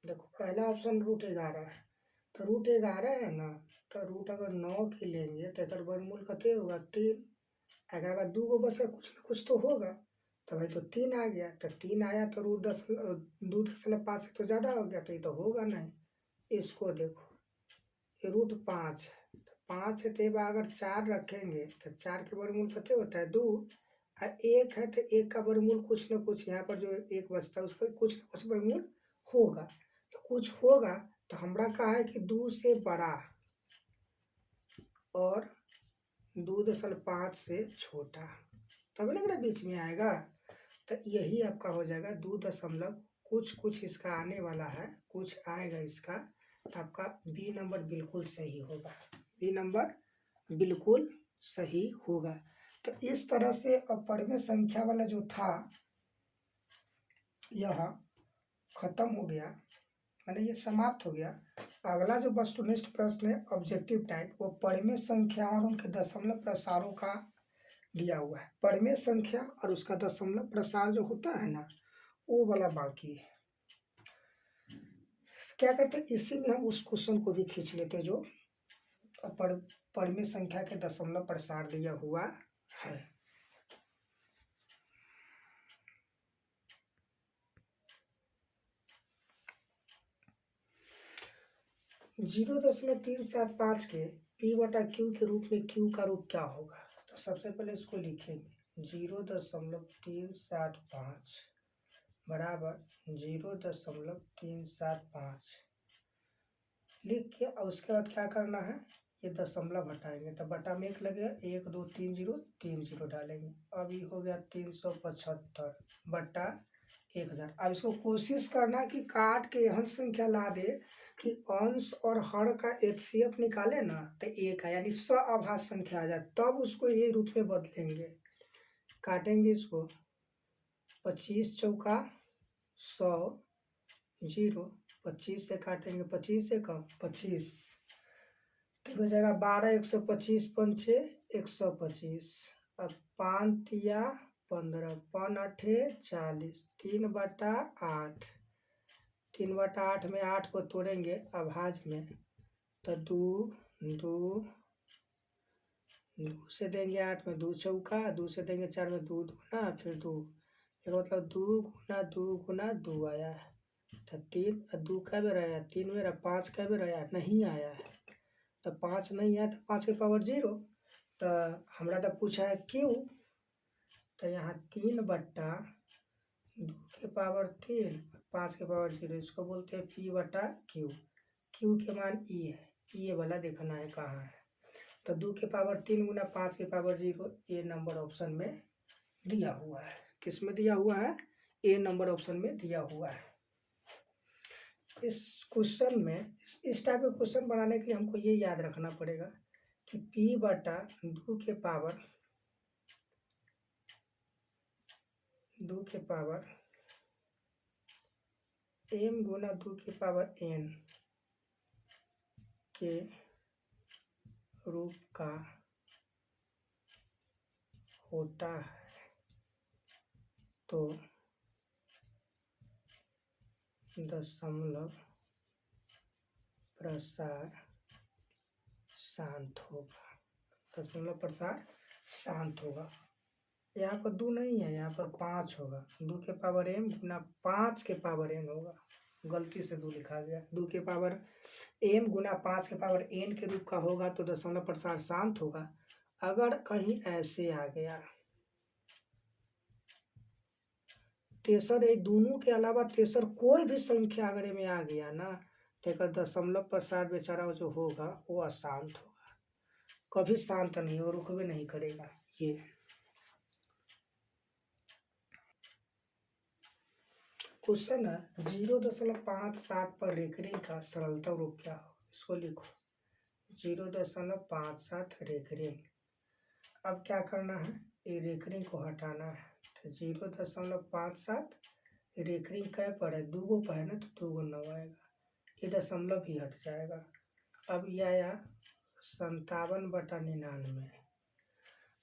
देखो पहला ऑप्शन √11 है, तो √11 है ना, तो रूट अगर 9 के लेंगे तो एक वर्गमूल कते होगा 3, अगर बाद 2 बचा कुछ ना कुछ तो होगा, तो भाई तो 3 आ गया, तो 3 आया तो √2.5 से तो ज़्यादा हो गया, तो ये तो होगा नहीं। इसको देखो ये √5 है, तो 5 है तो एक अगर 4 रखेंगे तो 4 के वर्गमूल कते होता है 2, और 1 है तो 1 का वर्गमूल कुछ ना कुछ यहाँ पर जो 1 बचता है उसका कुछ ना कुछ वर्गमूल होगा, तो कुछ होगा, तो हमरा कहा है कि 2 से बड़ा और 2.5 से छोटा, तभी ना बीच में आएगा, तो यही आपका हो जाएगा 2 दशमलव कुछ इसका आने वाला है, कुछ आएगा इसका, तो आपका बी नंबर बिल्कुल सही होगा, बी नंबर बिल्कुल सही होगा। तो इस तरह से अपरिमेय संख्या वाला जो था यह खत्म हो गया, मैंने ये समाप्त हो गया। अगला जो वस्तुनिष्ठ प्रश्न है ऑब्जेक्टिव टाइप, वो परिमेय संख्या और उनके दशमलव प्रसारों का दिया हुआ है। परिमेय संख्या और उसका दशमलव प्रसार जो होता है ना, वो वाला बाकी है। क्या करते हैं, इसी में हम उस क्वेश्चन को भी खींच लेते जो परिमेय संख्या के दशमलव प्रसार दिया हुआ है। 0.375 के p/q के रूप में q का रूप क्या होगा, तो सबसे पहले इसको लिखेंगे 0.375 बराबर 0.375 लिख के, और उसके बाद क्या करना है, ये दशमलव हटाएंगे, तो बटा में 1 लगेगा, 1 2 3 0 3 0 डालेंगे, अब ये हो गया 375 बटा 1000। अब इसको कोशिश करना कि काट के यह संख्या ला दे कि अंश और हर का HCF निकाले ना, तो 1 है, यानी सअभाज्य संख्या आ जाए, तब उसको ये रूप में बदलेंगे। काटेंगे इसको, 25 चौका 100 0, 25 से काटेंगे, 25 से कम 25, तो हो जाएगा 12, 125 पंचे 125, अब 5 तिया 15, 5 8 40, 3/8, 3/8 में 8 को तोड़ेंगे अभाज्य में, तो 2 से देंगे 8 में 2 चौका, 2 से देंगे 4 में 2 दूना, फिर 2, एक मतलब 2 गुना 2 आया है, तो 3 2 कै बेर आया, 3 बेर, 5 कै बेर आया, नहीं आया है, तो 5 नहीं आया तो 5 के पावर 0, तो हमरा तो पूछा है क्यू, तो यहाँ 3/2 के पावर 3 5 के पावर 0, इसको बोलते हैं p/q। q के मान ई है, ये वाला देखना है कहाँ है, तो 2 के पावर 3 गुना 5 के पावर 0, ए नंबर ऑप्शन में दिया हुआ है। किस में दिया हुआ है, ए नंबर ऑप्शन में दिया हुआ है। इस क्वेश्चन में इस टाइप का क्वेश्चन बनाने के लिए हमको ये याद रखना पड़ेगा कि p/2 के पावर m गुना 2 के पावर n के रूप का होता है, तो दशमलव प्रसार शांत होगा, दशमलव प्रसार शांत होगा। यहाँ पर 2 नहीं है, यहाँ पर 5 होगा, 2 के पावर m गुना 5 के पावर n होगा, गलती से 2 लिखा गया, 2 के पावर m गुना 5 के पावर n के रूप का होगा तो दशमलव प्रसार शांत होगा। अगर कहीं ऐसे आ गया, तेसर ये दोनों के अलावा तेसर कोई भी संख्या अगर में आ गया ना, तो एक दशमलव प्रसार बेचारा जो होगा वो अशांत होगा, कभी शांत नहीं हो, रुकवे नहीं करेगा। ये क्वेश्चन है 0.57 पर रेखरेख का सरलता रूप क्या हो, इसको लिखो 0.57 रेखरेख। अब क्या करना है, ये रेखरेख को हटाना है, तो 0.57 रेखरेख कै पर है, 2 पर है ना, तो 2 9 आएगा, ये दशमलव भी हट जाएगा। अब यह आया 57/99,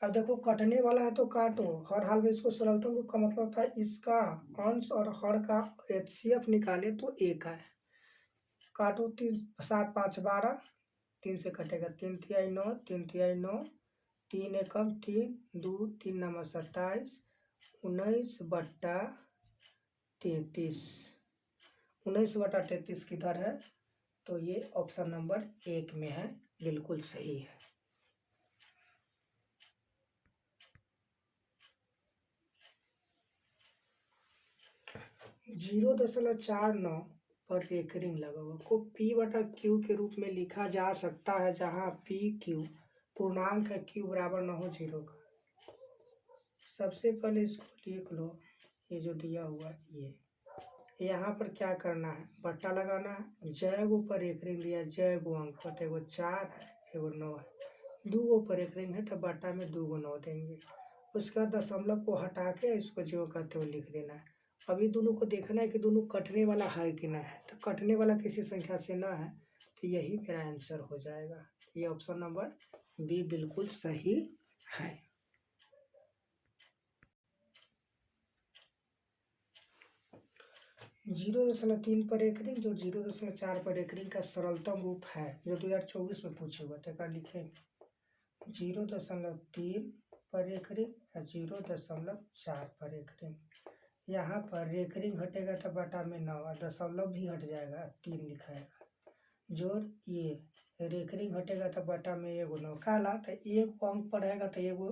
अब देखो कटने वाला है तो काटो, हर हाल में इसको सरलतम रूप का मतलब होता है इसका अंश और हर का एचसीएफ निकाले तो एक है। काटो, 3 7 5 12, 3 से कटेगा 3 तिहाई 9, 3 तिहाई 9, 3 एकम 3, 2 3 9 27, 19/33, 19/33 किधर है? तो ये ऑप्शन नंबर 1 में है, बिल्कुल सही है। 0.49 पर रेकरिंग लगा हुआ को P/Q के रूप में लिखा जा सकता है, जहां PQ पूर्णांक है, Q बराबर न हो 0 का। सबसे पहले इसको लिख लो, ये जो दिया हुआ ये यहाँ पर क्या करना है, बट्टा लगाना है। जय गो पर एक रिंग दिया, जय गो अंक बटे एगो 4 है, एगो 9 है। 2 गो पर एक रिंग है तो बट्टा में 2 गो 9 देंगे। उसका दशमलव को हटा के इसको जो कहते हो लिख देना है। अभी दोनों को देखना है कि दोनों कटने वाला है कि ना है, तो कटने वाला किसी संख्या से ना है, तो यही मेरा आंसर हो जाएगा। ये ऑप्शन नंबर बी बिल्कुल सही है। 0.3 पर एक रिंग जो 0.4 पर एक रिंग का सरलतम रूप है, जो 2024 में पूछे हुए थे, लिखेंगे 0.3 पर एक रिंग या 0.4 पर एक रिंग। यहाँ पर रेकरिंग हटेगा तो बटा में 9, दशमलव भी हट जाएगा, 3 लिखाएगा। जोड़ ये रेकरिंग हटेगा तो बटा में एगो 9 काला, तो एक अंक पर रहेगा तो एगो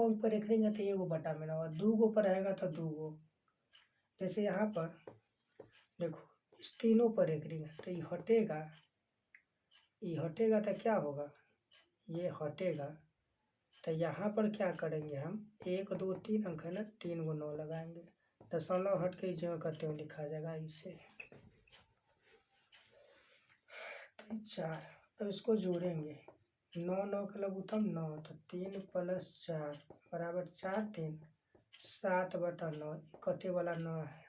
अंक पर रेकरिंग है तो एगो बटा में 9, 2 गो पर रहेगा तो 2 गो। जैसे यहाँ पर देखो इस तीनों पर एक रिंग है तो ये हटेगा तो क्या होगा, ये हटेगा तो यहाँ पर क्या करेंगे हम, 1 2 3 अंक है ना, 3 गो 9 लगाएंगे, दशमलव हट के जो करते हुए लिखा जाएगा इसे। तो 4, अब इसको जोड़ेंगे, 9 9 का लघुत्तम 9, तो 3 + 4 बराबर 4 3 7/9, कटे वाला 9 है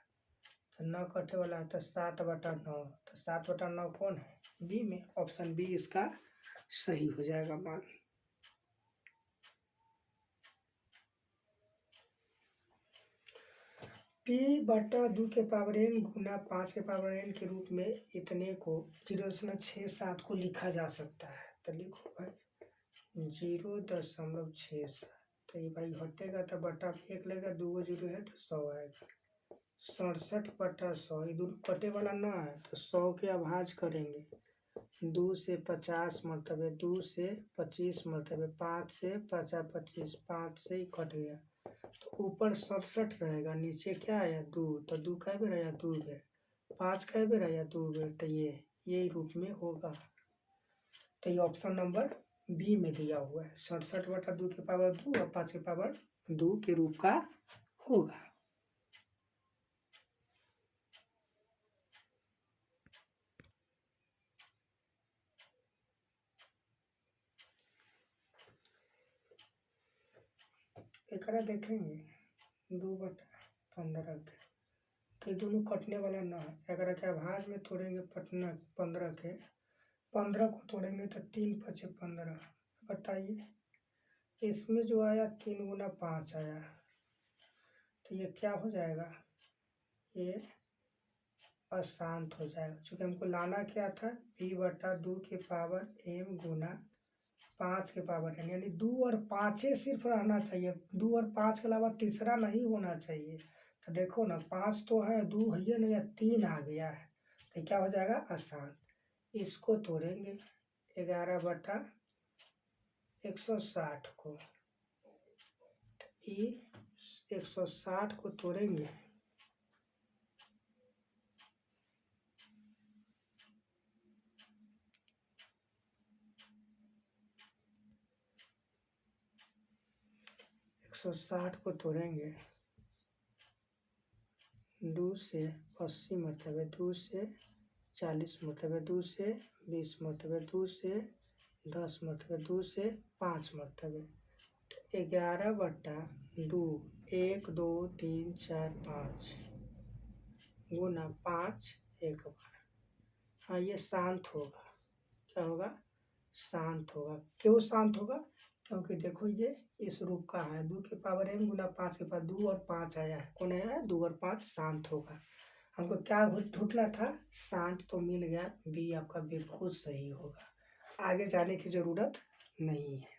तो 9 कटे वाला है तो 7/9, तो 7/9 कौन है, बी में, ऑप्शन बी इसका सही हो जाएगा मान। P/2 के पावर n गुना 5 के पावर n के रूप में इतने को 0.67 को लिखा जा सकता है। तो लिखो भाई 0.67, तो ये भाई हटेगा तो बटा में 1 लगेगा, 2 गो 0 है तो 100 आएगा। 67/100, ये दोनों कटे वाला ना है तो 100 के अभाज करेंगे, 2 से 50 मरतबे, 2 से 25 मरतबे, 5 से 50 25, 5 से ही कट गया तो ऊपर 67 रहेगा, नीचे क्या आया 2, तो 2 कै बेर आया 2 बेर, 5 कै बेर आया 2 बेर, तो ये यही रूप में होगा। तो ये ऑप्शन नंबर बी में दिया हुआ है, 67/2 के पावर 2 और 5 के पावर 2 के रूप का होगा। एक देखेंगे 2/15 के, तो दोनों कटने वाला ना है, अगर के अभाज में तोड़ेंगे 15 के, 15 को तोड़ेंगे तो 3 × 5 = 15। बताइए इसमें जो आया 3 गुना 5 आया, तो ये क्या हो जाएगा, ये अशांत हो जाएगा, क्योंकि हमको लाना क्या था, P/2 के पावर m गुना 5 के पावर n, यानी 2 और 5 सिर्फ रहना चाहिए, 2 और 5 के अलावा तीसरा नहीं होना चाहिए। तो देखो ना 5 तो है, 2 है नहीं, या 3 आ गया है, तो क्या हो जाएगा अशांत। इसको तोड़ेंगे 11/160 को, 160 को तोड़ेंगे 160 को तोड़ेंगे 2 से 80 मरतबे, 2 से 40 मरतबे, 2 से 20 मरतबे, 2 से 10 मरतबे, 2 से 5 मरतबे, 11/2, 1 2 3 4 5 गुना 5 एक बार। हाँ ये शांत होगा, क्या होगा, शांत होगा। क्यों शांत होगा, क्योंकि देखो ये इस रूप का है, 2 के पावर m गुना 5 के पावर 2 और 5 आया है, कौन आया है 2 और 5 शांत होगा। हमको क्या ढूंढना था, शांत, तो मिल गया, बी आपका बिल्कुल सही होगा, आगे जाने की जरूरत नहीं है।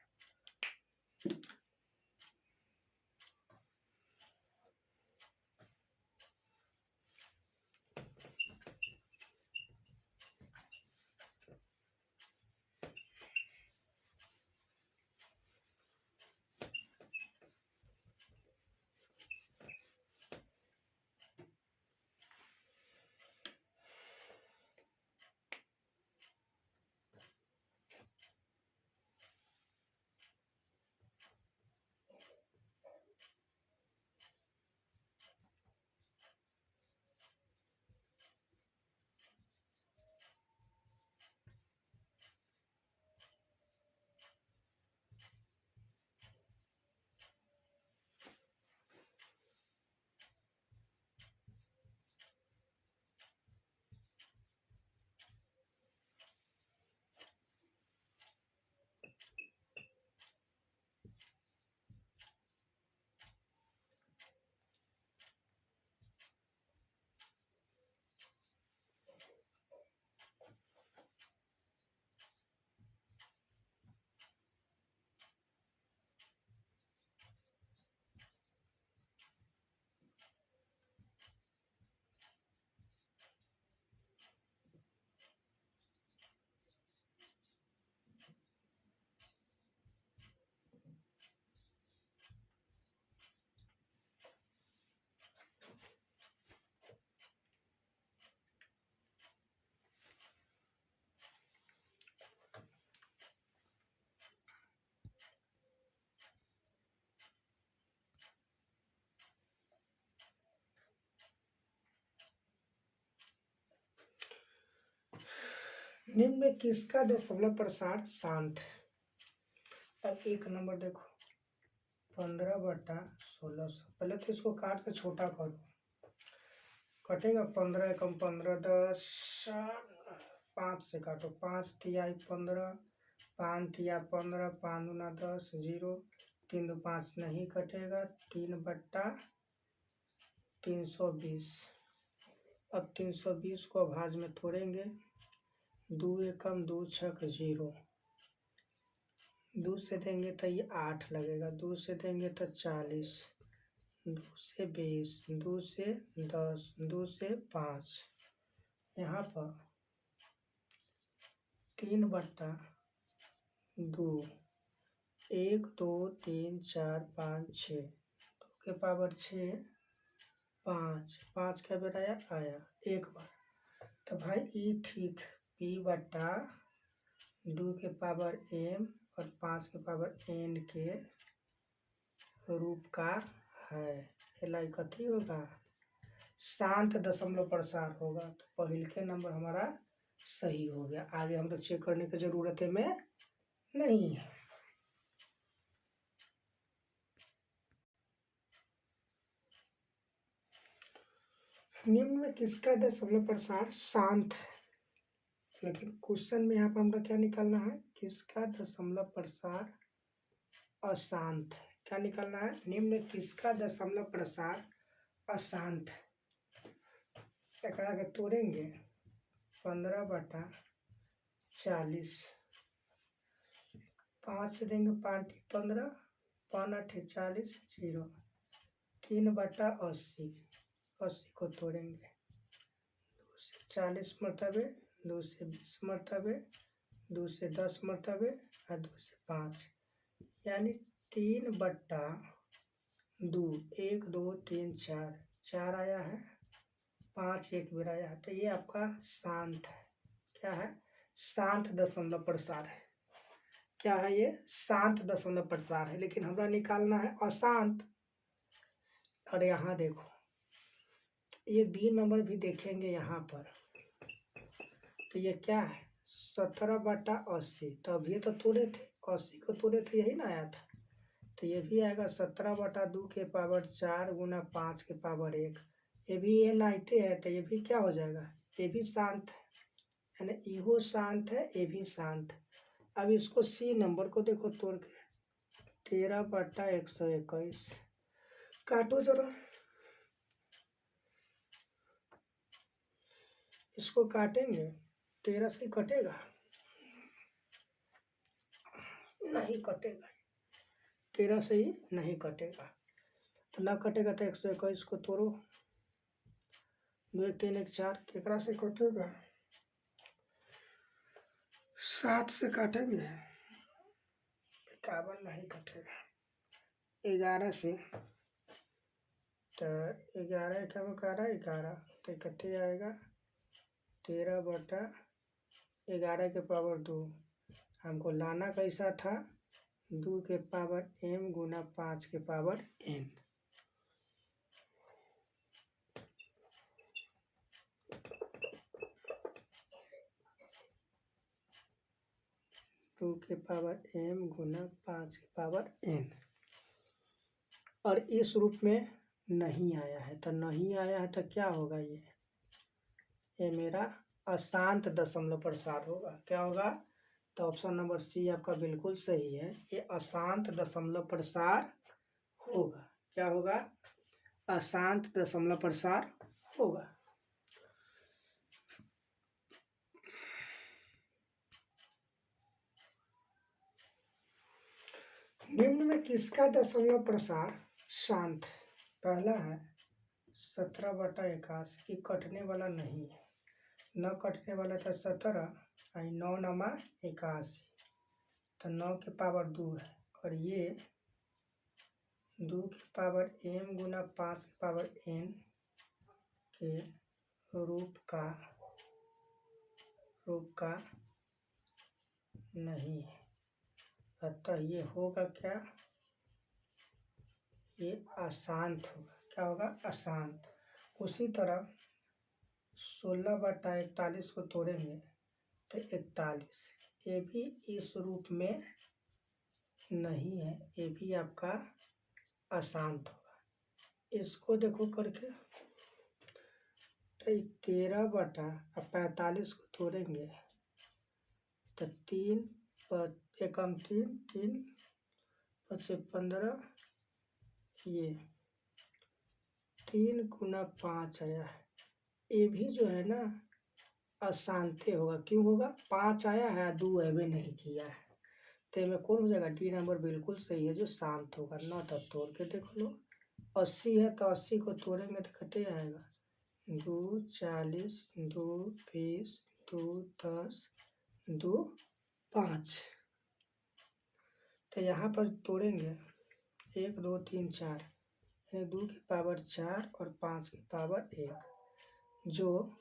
निम्न में किसका दशमलव प्रसार शांत है। अब एक नंबर देखो, 15/1600, पहले तो इसको काट के छोटा करो, कटेगा 15 एकम 15, 10, 5 से काटो, 5 तिहाई 15, 5 तिया 15, 5 दूना 10, 0, 3 दो 5 नहीं कटेगा, 3/320। अब 320 को भाज में तोड़ेंगे, 2 एकम 2 छक 0, 2 से देंगे तो ये 8 लगेगा, 2 से देंगे तो 40, 2 से 20, 2 से 10, 2 से 5, यहाँ पर 3/2, 1 2 3 4 5 6, 2 के पावर 6, 5, 5 का बेर आया एक बार, तो भाई ये ठीक P/2 के पावर m और 5 के पावर n के रूप का है। एला कथी होगा, शांत दशमलव प्रसार होगा, तो पहले के नंबर हमारा सही हो गया, आगे हम लोग चेक करने की जरूरत है में नहीं है। निम्न में किसका दशमलव प्रसार शांत है, लेकिन क्वेश्चन में यहाँ पर हमरा क्या निकालना है, किसका दशमलव प्रसार अशांत है, क्या निकालना है, निम्न में किसका दशमलव प्रसार अशांत है। एकरा के तोड़ेंगे, 15/40, 5 से देंगे 5 15, 5 8 40, 0, 3/80, 80 को तोड़ेंगे, 2 से 40 मरतबे, 2 से 20 मरतबे, 2 से 10 मरतबे और 2 से 5, यानी 3/2, 1 2 3 4, 4 आया है, 5 एक बेर आया है, तो ये आपका शांत है, क्या है, शांत दशमलव प्रसार है, क्या है ये, शांत दशमलव प्रसार है। लेकिन हमें निकालना है अशांत, और यहाँ देखो ये बी नंबर भी देखेंगे यहाँ पर, तो ये क्या है 17/80, तब ये तो तोड़े थे 80 को तोड़े थे, यही ना आया था, तो ये भी आएगा 17/2 के पावर 4 गुना 5 के पावर 1, ये भी ये 90 है, तो ये भी क्या हो जाएगा, ये भी शांत है, यानी इहो शांत है, ये भी शांत है। अब इसको सी नंबर को देखो तोड़ के, 13/121 काटो जरा, इसको काटेंगे 13 से कटेगा, नहीं कटेगा, 13 से ही नहीं कटेगा, तो ना कटेगा तो 121 को तोड़ो, 2 1 3 1 4 केकरा से कटेगा, 7 से काटेंगे, 51 नहीं कटेगा, 11 से, तो 11 क्या में 11 तो इकट्ठे आएगा 13/11 के पावर 2, हमको लाना कैसा था 2 के पावर m गुना 5 के पावर n, टू के पावर m गुना 5 के पावर n, और इस रूप में नहीं आया है, तो नहीं आया है तो क्या होगा, ये मेरा अशांत दशमलव प्रसार होगा, क्या होगा, तो ऑप्शन नंबर सी आपका बिल्कुल सही है, ये अशांत दशमलव प्रसार होगा, क्या होगा, अशांत दशमलव प्रसार होगा। निम्न में किसका दशमलव प्रसार शांत, पहला है 17/81, कटने वाला नहीं है, न कटने वाला था 17, 9 नमा 81, तो 9 के पावर 2 है, और ये 2 के पावर m गुना 5 के पावर n के रूप का नहीं है, अतः ये होगा क्या, ये अशांत होगा, क्या होगा, अशांत। उसी तरह 16/41 को तोड़ेंगे तो 41, ये भी इस रूप में नहीं है, ये भी आपका अशांत होगा। इसको देखो करके, तो 13/45 को तोड़ेंगे तो 3 एकम 3 3 5 15, ये 3 गुना 5 आया है, ये भी जो है ना अशांति होगा, क्यों होगा, 5 आया है 2 अभी नहीं किया है, तो में कौन हो जाएगा, डी नंबर बिल्कुल सही है जो शांत होगा। ना तब तोड़ के देख लो, 80 है तो 80 को तोड़ेंगे तो कितने आएगा, 2 40 2 20 2 10 2 5, तो यहाँ पर तोड़ेंगे 1 2 3 4, 2 के पावर 4 और 5 के पावर 1, जो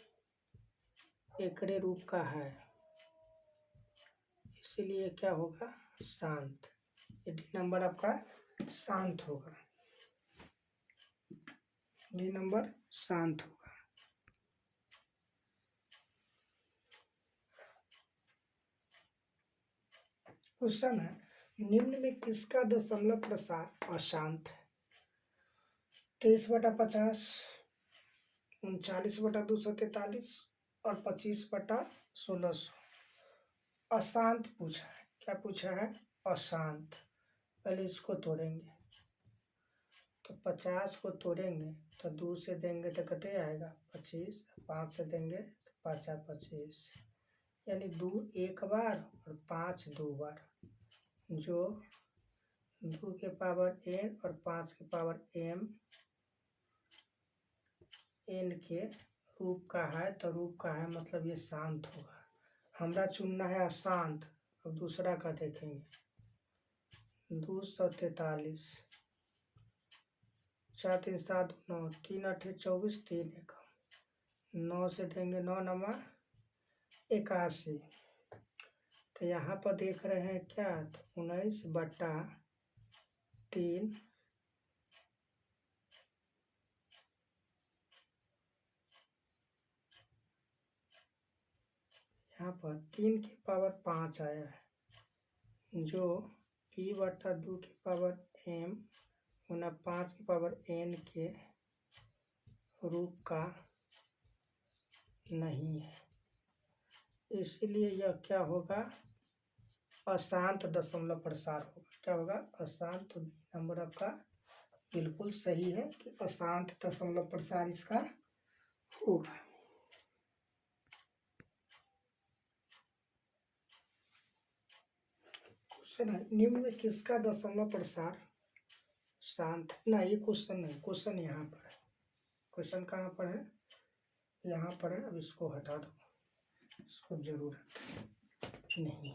एकड़े रूप का है, इसलिए क्या होगा, शांत, डी नंबर आपका शांत होगा, डी नंबर शांत होगा। क्वेश्चन है, निम्न में किसका दशमलव प्रसार अशांत है, 23/50, 39/243 और 25/1600, अशांत पूछा है, क्या पूछा है, अशांत। पहले इसको तोड़ेंगे, तो 50 को तोड़ेंगे तो 2 से देंगे तो कटे आएगा 25, 5 से देंगे तो 5 25, यानी 2 एक बार और 5 2 बार, जो 2 के पावर n और 5 के पावर m n के रूप का है, तो रूप का है मतलब ये शांत होगा, हमरा चुनना है अशांत। अब दूसरा का देखेंगे, 243, 4 3 7 9, 3 8 24, 3 1 9 से देंगे 9 नमा 81, तो यहाँ पर देख रहे हैं क्या, तो 19/3, यहाँ पर 3 के पावर 5 आया है, जो p/2 के पावर m गुना 5 के पावर n के रूप का नहीं है, इसलिए यह क्या होगा, अशांत दशमलव प्रसार होगा। क्या होगा? अशांत। नंबर आपका बिल्कुल सही है कि अशांत दशमलव प्रसार इसका होगा। क्वेश्चन है, निम्न में किसका दशमलव प्रसार शांत? ना, ये क्वेश्चन नहीं, क्वेश्चन यहाँ पर है। क्वेश्चन कहाँ पर है? यहाँ पर है। अब इसको हटा दो, इसको जरूरत नहीं।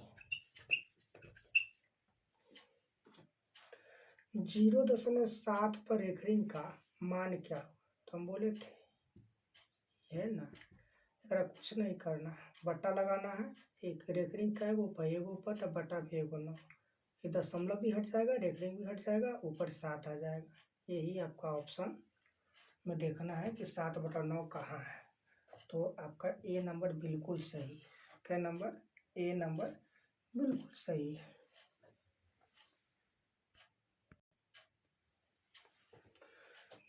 0.7 पर रेखरिंग का मान क्या होगा? तो हम बोले थे, है ना, अगर कुछ नहीं करना, बट्टा लगाना है। एक रेखरिंग का है वो पर एगो ऊपर, तब बट्टा भी एगो 9, ये दशमलव भी हट जाएगा, रेखरिंग भी हट जाएगा, ऊपर 7 आ जाएगा। यही आपका ऑप्शन में देखना है कि 7/9 कहाँ है। तो आपका ए नंबर बिल्कुल सही है। क्या नंबर? ए नंबर बिल्कुल सही है।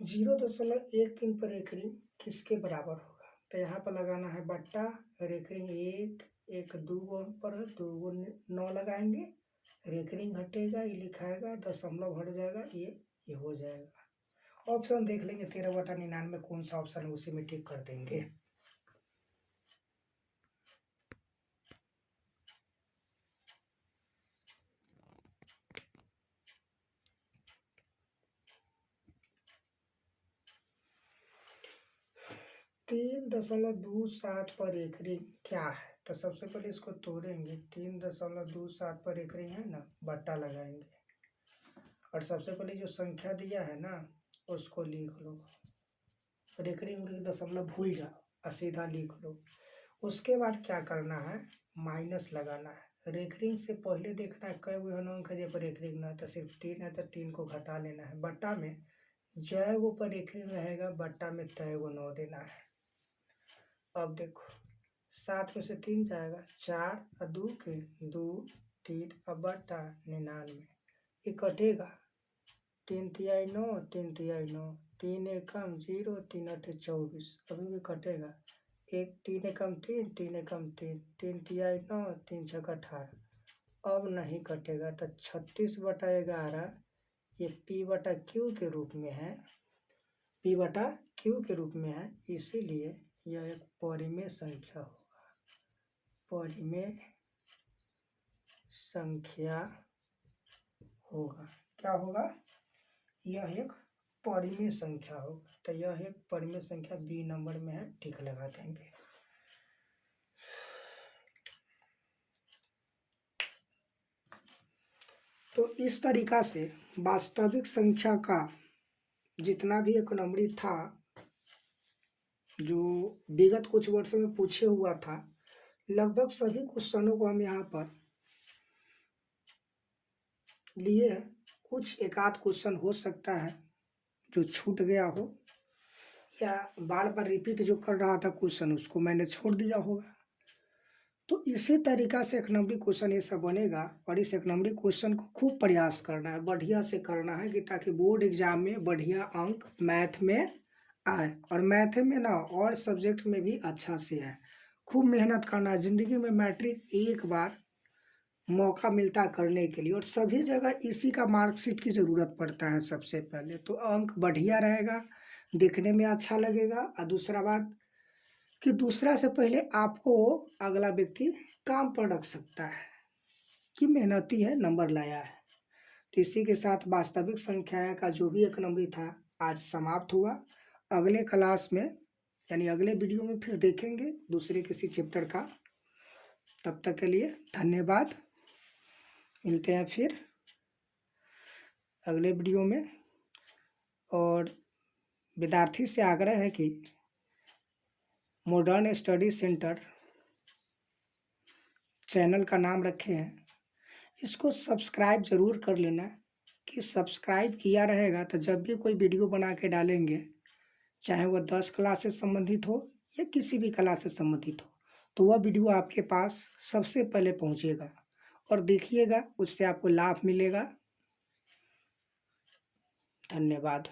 0.13 पर रेखरिंग किसके बराबर होगा? तो यहाँ पर लगाना है बट्टा, रेखरिंग एक 2 पर है, 2 9 लगाएंगे, रेखरिंग हटेगा, ये लिखाएगा, दशमलव हट जाएगा, ये हो जाएगा। ऑप्शन देख लेंगे, 13/99 कौन सा ऑप्शन है, उसी में टिक कर देंगे। तीन 3.27 पर रेखरिंग क्या है? तो सबसे पहले इसको तोड़ेंगे। 3.27 पर रेखरिंग है ना, बट्टा लगाएंगे, और सबसे पहले जो संख्या दिया है ना उसको लिख लो। रेखरिंग दशमलव भूल जाओ और सीधा लिख लो। उसके बाद क्या करना है? माइनस लगाना है। रेखरिंग से पहले देखना है कई गो अंक है पर रेखरिंग ना, तो सिर्फ 3 है, तो 3 को घटा लेना है। बट्टा में जय गो पर रेखरिंग रहेगा, बट्टा में तय गो 9 देना है। अब देखो, 7 में से 3 जाएगा, 4 और 2 के 2 3, अब बट्टा 99, ये कटेगा। 3 तिहाई 9, 3 तिहाई 9, 3 एकम 0, 3 अठे 24, अभी भी कटेगा। 3 एकम 3, 3 एकम 3, 3 तिहाई 9, 3 छक्का 18, अब नहीं कटेगा। तो 36/11 ये P/Q के रूप में है, P/Q के रूप में है, इसीलिए यह एक परिमेय संख्या होगा। परिमेय संख्या होगा। क्या होगा? यह एक परिमेय संख्या होगा। तो यह एक परिमेय संख्या बी नंबर में है, टिक लगा देंगे। तो इस तरीका से वास्तविक संख्या का जितना भी एक नंबरी था, जो विगत कुछ वर्षों में पूछे हुआ था, लगभग सभी क्वेश्चनों को हम यहाँ पर लिए। कुछ एक आध क्वेश्चन हो सकता है जो छूट गया हो, या बार बार रिपीट जो कर रहा था क्वेश्चन उसको मैंने छोड़ दिया होगा। तो इसी तरीका से एक नंबरी क्वेश्चन ये सब बनेगा, और इस एक नंबरी क्वेश्चन को खूब प्रयास करना है, बढ़िया से करना है, कि ताकि बोर्ड एग्जाम में बढ़िया अंक मैथ में आए, और मैथ में ना और सब्जेक्ट में भी अच्छा से आए। खूब मेहनत करना है। ज़िंदगी में मैट्रिक एक बार मौका मिलता करने के लिए, और सभी जगह इसी का मार्कशीट की ज़रूरत पड़ता है। सबसे पहले तो अंक बढ़िया रहेगा, देखने में अच्छा लगेगा, और दूसरा बात कि दूसरा से पहले आपको अगला व्यक्ति काम पर रख सकता है कि मेहनती है, नंबर लाया है। तो इसी के साथ वास्तविक संख्या का जो भी एक नंबरी था आज समाप्त हुआ। अगले क्लास में यानी अगले वीडियो में फिर देखेंगे दूसरे किसी चैप्टर का। तब तक के लिए धन्यवाद। मिलते हैं फिर अगले वीडियो में। और विद्यार्थी से आग्रह है कि मॉडर्न स्टडी सेंटर चैनल का नाम रखे हैं, इसको सब्सक्राइब ज़रूर कर लेना। कि सब्सक्राइब किया रहेगा तो जब भी कोई वीडियो बना के डालेंगे, चाहे वह 10 क्लास से संबंधित हो या किसी भी क्लास से संबंधित हो, तो वह वीडियो आपके पास सबसे पहले पहुंचेगा, और देखिएगा, उससे आपको लाभ मिलेगा। धन्यवाद।